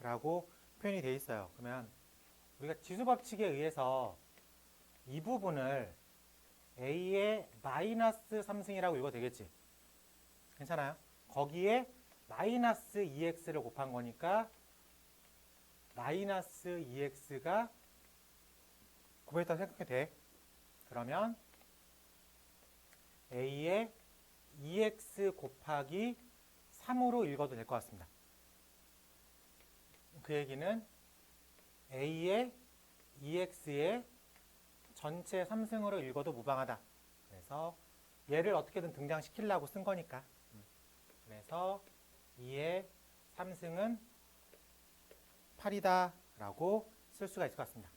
X라고 표현이 되어 있어요. 그러면 우리가 지수법칙에 의해서 이 부분을 A의 마이너스 3승이라고 읽어도 되겠지? 괜찮아요? 거기에 마이너스 2x를 곱한 거니까 마이너스 2x가 곱했다고 생각해도 돼. 그러면 A의 2x 곱하기 3으로 읽어도 될 것 같습니다. 그 얘기는 A의 2x의 전체 3승으로 읽어도 무방하다. 그래서 얘를 어떻게든 등장시키려고 쓴 거니까. 그래서 2의 3승은 8이다 라고 쓸 수가 있을 것 같습니다.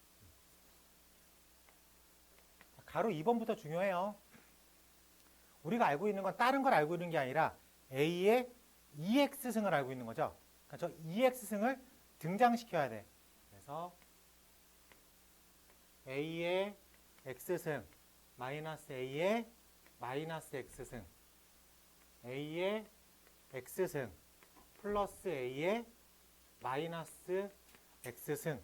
가로 2번부터 중요해요. 우리가 알고 있는 건 다른 걸 알고 있는 게 아니라 A의 EX승을 알고 있는 거죠. 그러니까 저 EX승을 등장시켜야 돼. 그래서 A의 X승 마이너스 A의 마이너스 X승 A의 X승 플러스 A의 마이너스 X승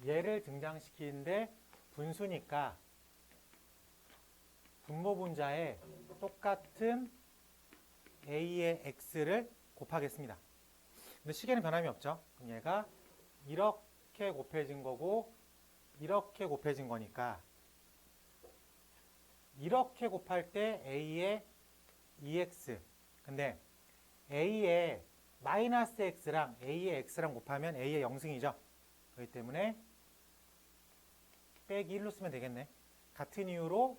얘를 등장시키는데 분수니까 분모 분자에 똑같은 A의 X를 곱하겠습니다. 근데 시계는 변함이 없죠. 그럼 얘가 이렇게 곱해진 거고 이렇게 곱해진 거니까 이렇게 곱할 때 A의 2x 근데 A의 마이너스 x랑 A의 x랑 곱하면 A의 0승이죠. 그렇기 때문에 빼기 1로 쓰면 되겠네. 같은 이유로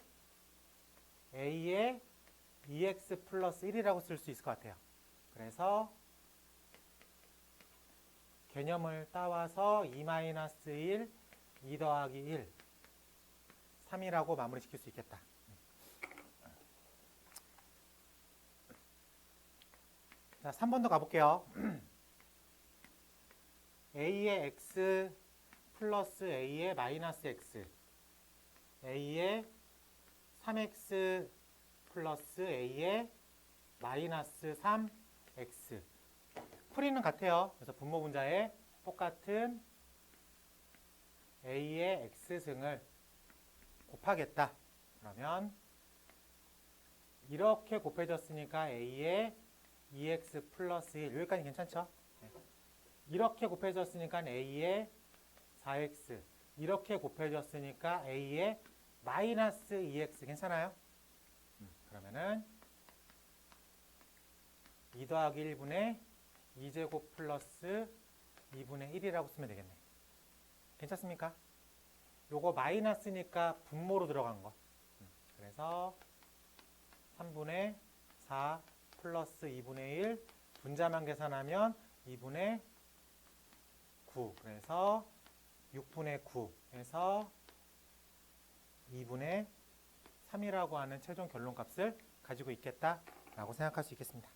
A의 2x 플러스 1이라고 쓸 수 있을 것 같아요. 그래서 개념을 따와서 2-1, 2 더하기 1, 3이라고 마무리 시킬 수 있겠다. 자, 3번 더 가볼게요. A의 x 플러스 A의 마이너스 x, A의 3x 플러스 A의 마이너스 3x. 풀이는 같아요. 그래서 분모 분자에 똑같은 A의 x승을 곱하겠다. 그러면 이렇게 곱해졌으니까 A의 2x 플러스 1 여기까지 괜찮죠? 네. 이렇게 곱해졌으니까 A의 4x 이렇게 곱해졌으니까 A의 마이너스 2x 괜찮아요? 그러면은 2 더하기 1분의 2제곱 플러스 2분의 1이라고 쓰면 되겠네. 괜찮습니까? 요거 마이너스니까 분모로 들어간 거. 그래서 3분의 4 플러스 2분의 1 분자만 계산하면 2분의 9 그래서 6분의 9 해서 2분의 3이라고 하는 최종 결론값을 가지고 있겠다라고 생각할 수 있겠습니다.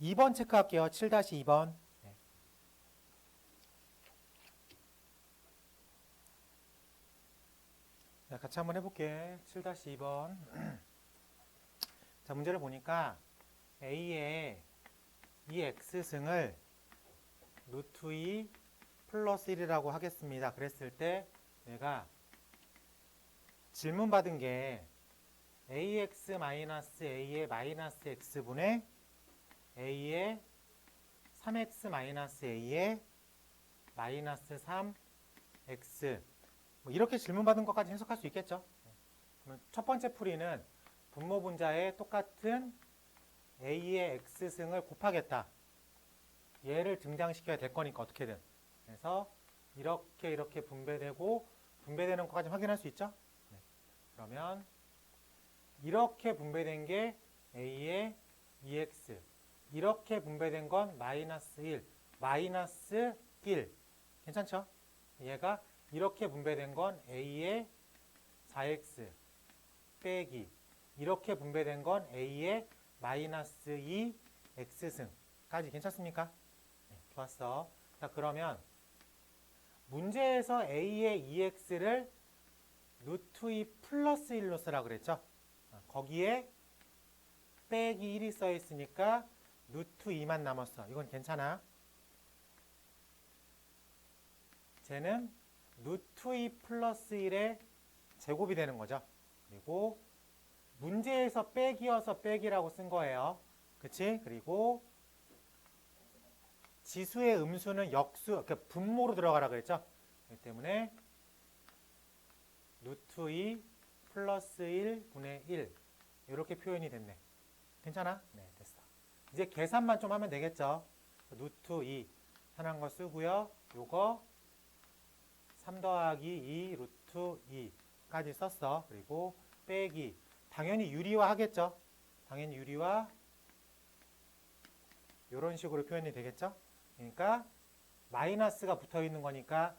2번 체크할게요. 7-2번. 네. 자, 같이 한번 해볼게. 7-2번. 자, 문제를 보니까 A의 이 X승을 루트 2 플러스 1이라고 하겠습니다. 그랬을 때 내가 질문 받은 게 AX 마이너스 A의 마이너스 X분의 A의 3X 마이너스 A의 마이너스 3 x 뭐 이렇게 질문받은 것까지 해석할 수 있겠죠. 그러면 첫 번째 풀이는 분모 분자에 똑같은 a의 x승을 곱하겠다. 얘를 등장시켜야 될 거니까 어떻게든. 그래서 이렇게 분배되고 분배되는 것까지 확인할 수 있죠. 네. 그러면 이렇게 분배된 게 a의 2x, 이렇게 분배된 건 마이너스 1, 마이너스 1. 괜찮죠? 얘가 이렇게 분배된 건 a의 4x 빼기, 이렇게 분배된 건 a의 마이너스 2x승까지 괜찮습니까? 네, 좋았어. 자, 그러면 문제에서 a의 2x를 루트 2 플러스 1로 쓰라 그랬죠? 거기에 빼기 1이 써 있으니까 루트 2만 남았어. 이건 괜찮아. 쟤는 루트 2 플러스 1의 제곱이 되는 거죠. 그리고 문제에서 빼기여서 빼기라고 쓴 거예요. 그치? 그리고 지수의 음수는 역수, 그러니까 분모로 들어가라 그랬죠? 그렇기 때문에 루트 2 플러스 1분의 1 이렇게 표현이 됐네. 괜찮아? 네, 됐어. 이제 계산만 좀 하면 되겠죠? 루트 2 편한 거 쓰고요. 요거 3 더하기 2 루트 2까지 썼어. 그리고 빼기 당연히 유리화 하겠죠? 당연히 유리화 이런 식으로 표현이 되겠죠? 그러니까 마이너스가 붙어 있는 거니까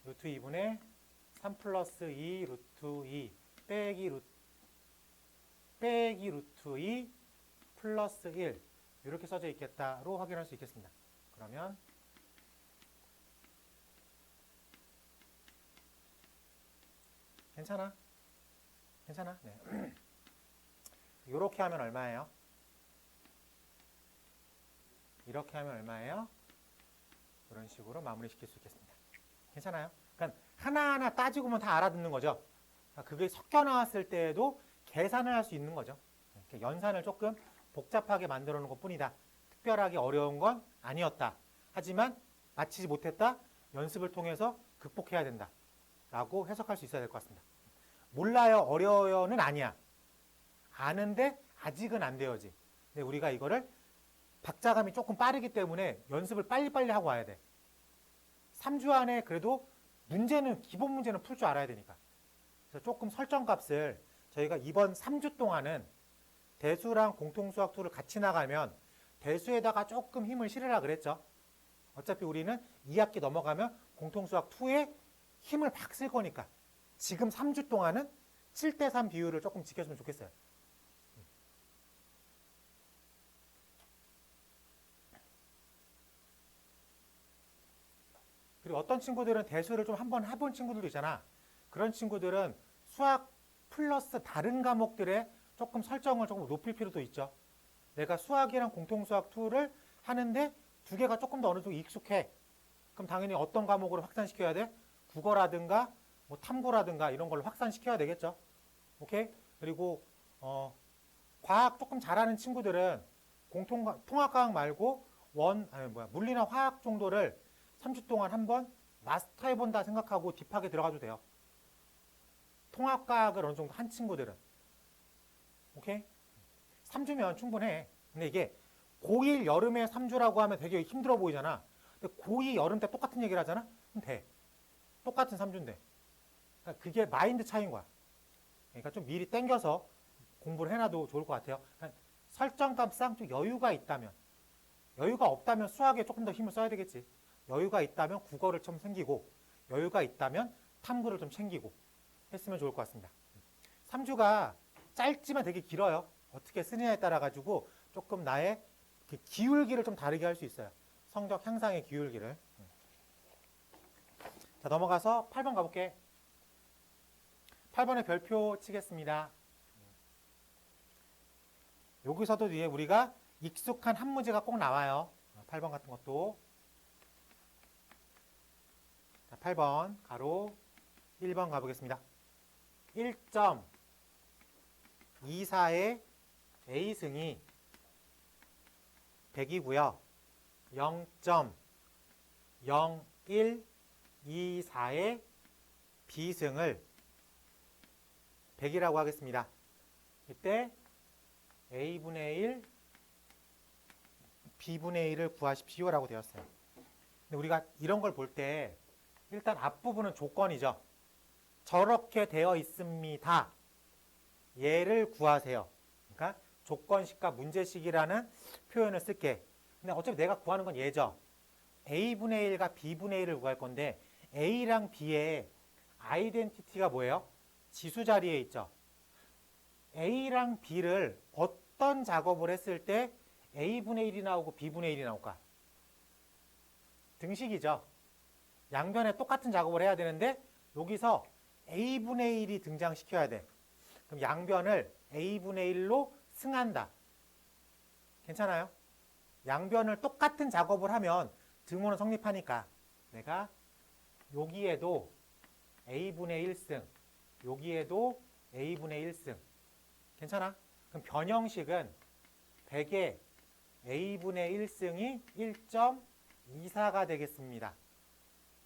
루트 2분의 3 플러스 2 루트 2 빼기 루트 2 플러스 1 이렇게 써져 있겠다로 확인할 수 있겠습니다. 그러면 괜찮아? 괜찮아? 네. 이렇게 하면 얼마예요? 이렇게 하면 얼마예요? 이런 식으로 마무리 시킬 수 있겠습니다. 괜찮아요? 그러니까 하나하나 따지고만 다 알아듣는 거죠. 그게 섞여 나왔을 때에도 계산을 할 수 있는 거죠. 연산을 조금 복잡하게 만들어 놓은 것 뿐이다. 특별하게 어려운 건 아니었다. 하지만 마치지 못했다. 연습을 통해서 극복해야 된다. 라고 해석할 수 있어야 될 것 같습니다. 몰라요, 어려워요는 아니야. 아는데 아직은 안 돼요지. 근데 우리가 이거를 박자감이 조금 빠르기 때문에 연습을 빨리빨리 하고 와야 돼. 3주 안에 그래도 문제는, 기본 문제는 풀 줄 알아야 되니까. 그래서 조금 설정값을 저희가 이번 3주 동안은 대수랑 공통수학 2를 같이 나가면 대수에다가 조금 힘을 실으라 그랬죠. 어차피 우리는 2학기 넘어가면 공통수학 2에 힘을 팍 쓸 거니까 지금 3주 동안은 7대3 비율을 조금 지켜주면 좋겠어요. 그리고 어떤 친구들은 대수를 좀 한번 해본 친구들도 있잖아. 그런 친구들은 수학 플러스 다른 과목들에 조금 설정을 조금 높일 필요도 있죠. 내가 수학이랑 공통수학 2를 하는데 두 개가 조금 더 어느 정도 익숙해. 그럼 당연히 어떤 과목으로 확산시켜야 돼? 국어라든가 뭐 탐구라든가 이런 걸로 확산시켜야 되겠죠. 오케이? 그리고 과학 조금 잘하는 친구들은 통합과학 말고 물리나 화학 정도를 3주 동안 한번 마스터해본다 생각하고 딥하게 들어가도 돼요. 통합과학을 어느 정도 한 친구들은. 오케이? 3주면 충분해. 근데 이게 고1 여름에 3주라고 하면 되게 힘들어 보이잖아. 근데 고2 여름 때 똑같은 얘기를 하잖아? 그럼 돼. 똑같은 3주인데. 그러니까 그게 마인드 차이인 거야. 그러니까 좀 미리 땡겨서 공부를 해놔도 좋을 것 같아요. 그러니까 설정값상 좀 여유가 있다면, 여유가 없다면 수학에 조금 더 힘을 써야 되겠지. 여유가 있다면 국어를 좀 챙기고, 여유가 있다면 탐구를 좀 챙기고 했으면 좋을 것 같습니다. 3주가 짧지만 되게 길어요. 어떻게 쓰느냐에 따라 가지고 조금 나의 기울기를 좀 다르게 할 수 있어요. 성적 향상의 기울기를. 자, 넘어가서 8번 가볼게. 8번의 별표 치겠습니다. 여기서도 뒤에 우리가 익숙한 한 문제가 꼭 나와요. 8번 같은 것도. 자, 8번 가로 1번 가보겠습니다. 1.24의 A승이 100이고요. 0.01 2,4의 B승을 100이라고 하겠습니다. 이때 A분의 1, B분의 1을 구하십시오 라고 되었어요. 근데 우리가 이런 걸 볼 때 일단 앞부분은 조건이죠. 저렇게 되어 있습니다. 얘를 구하세요. 그러니까 조건식과 문제식이라는 표현을 쓸게. 근데 어차피 내가 구하는 건 얘죠. A분의 1과 B분의 1을 구할 건데 A랑 B의 아이덴티티가 뭐예요? 지수 자리에 있죠. A랑 B를 어떤 작업을 했을 때 A분의 1이 나오고 B분의 1이 나올까? 등식이죠. 양변에 똑같은 작업을 해야 되는데 여기서 A분의 1이 등장시켜야 돼. 그럼 양변을 A분의 1로 승한다. 괜찮아요? 양변을 똑같은 작업을 하면 등호는 성립하니까 내가 여기에도 A분의 1승, 여기에도 A분의 1승. 괜찮아? 그럼 변형식은 100의 A분의 1승이 1.24가 되겠습니다.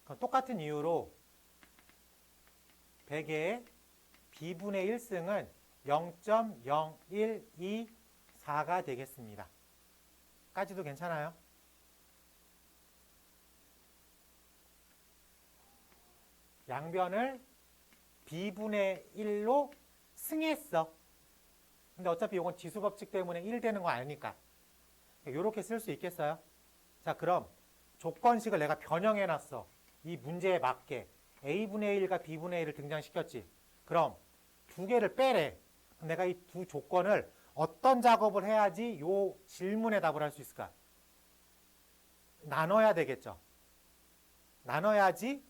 그럼 똑같은 이유로 100의 B분의 1승은 0.0124가 되겠습니다. 까지도 괜찮아요? 양변을 B분의 1로 승했어. 근데 어차피 이건 지수법칙 때문에 1 되는 거 아니니까 이렇게 쓸 수 있겠어요? 자, 그럼 조건식을 내가 변형해놨어. 이 문제에 맞게 A분의 1과 B분의 1을 등장시켰지. 그럼 두 개를 빼래. 내가 이 두 조건을 어떤 작업을 해야지 이 질문에 답을 할 수 있을까? 나눠야 되겠죠. 나눠야지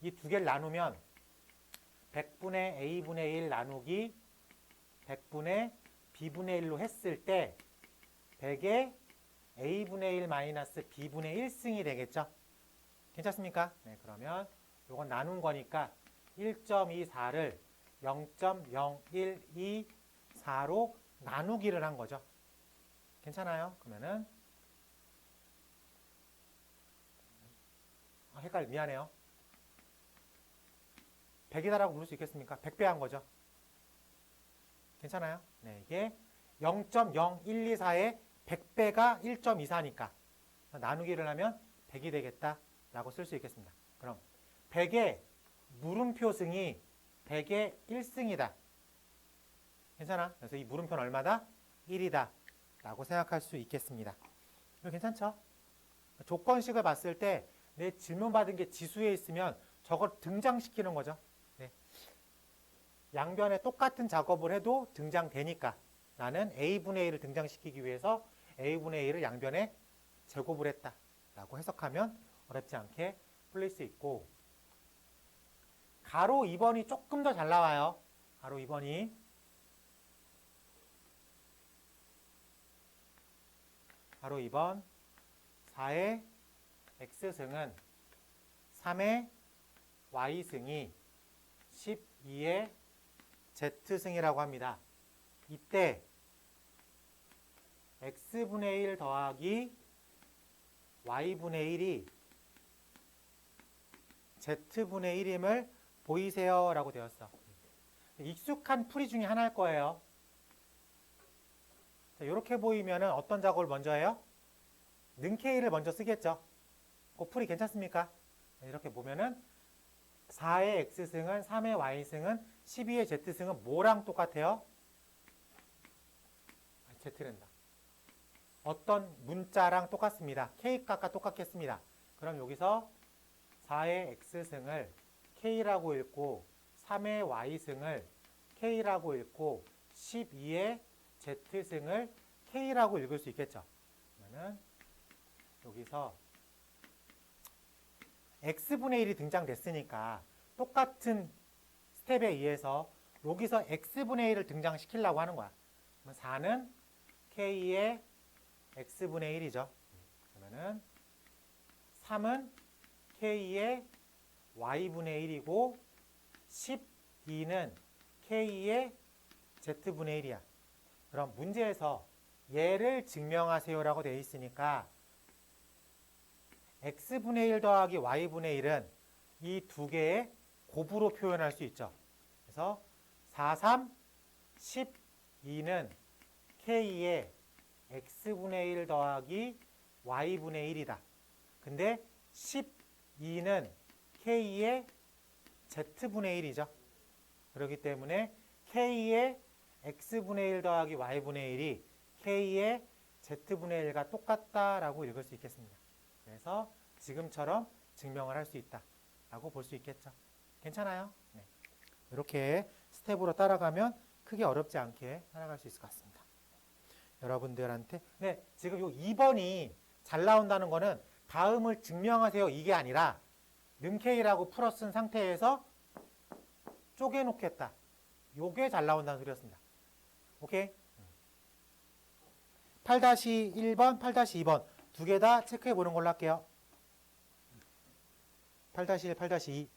이 두 개를 나누면 100분의 A분의 1 나누기 100분의 B분의 1로 했을 때 100의 A분의 1 마이너스 B분의 1승이 되겠죠. 괜찮습니까? 네, 그러면 이건 나눈 거니까 1.24를 0.0124로 나누기를 한 거죠. 괜찮아요? 그러면은 미안해요. 100이다라고 부를 수 있겠습니까? 100배 한 거죠. 괜찮아요? 네, 이게 0.0124의 100배가 1.24니까 나누기를 하면 100이 되겠다라고 쓸 수 있겠습니다. 그럼 100의 물음표 승이 100의 1승이다. 괜찮아? 그래서 이 물음표는 얼마다? 1이다 라고 생각할 수 있겠습니다. 이거 괜찮죠? 조건식을 봤을 때 내 질문 받은 게 지수에 있으면 저걸 등장시키는 거죠. 네. 양변에 똑같은 작업을 해도 등장되니까 나는 A분의 1을 등장시키기 위해서 A분의 1을 양변에 제곱을 했다 라고 해석하면 어렵지 않게 풀릴 수 있고, 가로 2번이 조금 더 잘 나와요. 가로 2번이 바로 2번 4의 X승은 3의 Y승이 12의 Z승이라고 합니다. 이때 X분의 1 더하기 Y분의 1이 Z분의 1임을 보이세요 라고 되었어. 익숙한 풀이 중에 하나일 거예요. 자, 이렇게 보이면 어떤 작업을 먼저 해요? 는 K를 먼저 쓰겠죠. 그 풀이 괜찮습니까? 이렇게 보면은 4의 X승은 3의 Y승은 12의 Z승은 뭐랑 똑같아요? Z랜다. 어떤 문자랑 똑같습니다. K값과 똑같겠습니다. 그럼 여기서 4의 X승을 K라고 읽고 3의 Y승을 K라고 읽고 12의 Z승을 K라고 읽을 수 있겠죠. 그러면 여기서 X분의 1이 등장됐으니까 똑같은 스텝에 의해서 여기서 X분의 1을 등장시키려고 하는 거야. 그러면 4는 K의 X분의 1이죠. 그러면은 3은 K의 Y분의 1이고 12는 K의 Z분의 1이야. 그럼 문제에서 얘를 증명하세요라고 되어 있으니까 X분의 1 더하기 Y분의 1은 이 두 개의 곱으로 표현할 수 있죠. 그래서 4, 3, 12는 K의 X분의 1 더하기 Y분의 1이다. 근데 12는 K의 Z분의 1이죠. 그렇기 때문에 K의 X분의 1 더하기 Y분의 1이 K의 Z분의 1과 똑같다라고 읽을 수 있겠습니다. 그래서 지금처럼 증명을 할 수 있다라고 볼 수 있겠죠. 괜찮아요? 네. 이렇게 스텝으로 따라가면 크게 어렵지 않게 따라갈 수 있을 것 같습니다. 여러분들한테 네, 지금 요 2번이 잘 나온다는 거는 다음을 증명하세요 이게 아니라 능K라고 풀어 쓴 상태에서 쪼개놓겠다. 요게 잘 나온다는 소리였습니다. 오케이? 8-1번, 8-2번 두 개 다 체크해 보는 걸로 할게요. 8-1, 8-2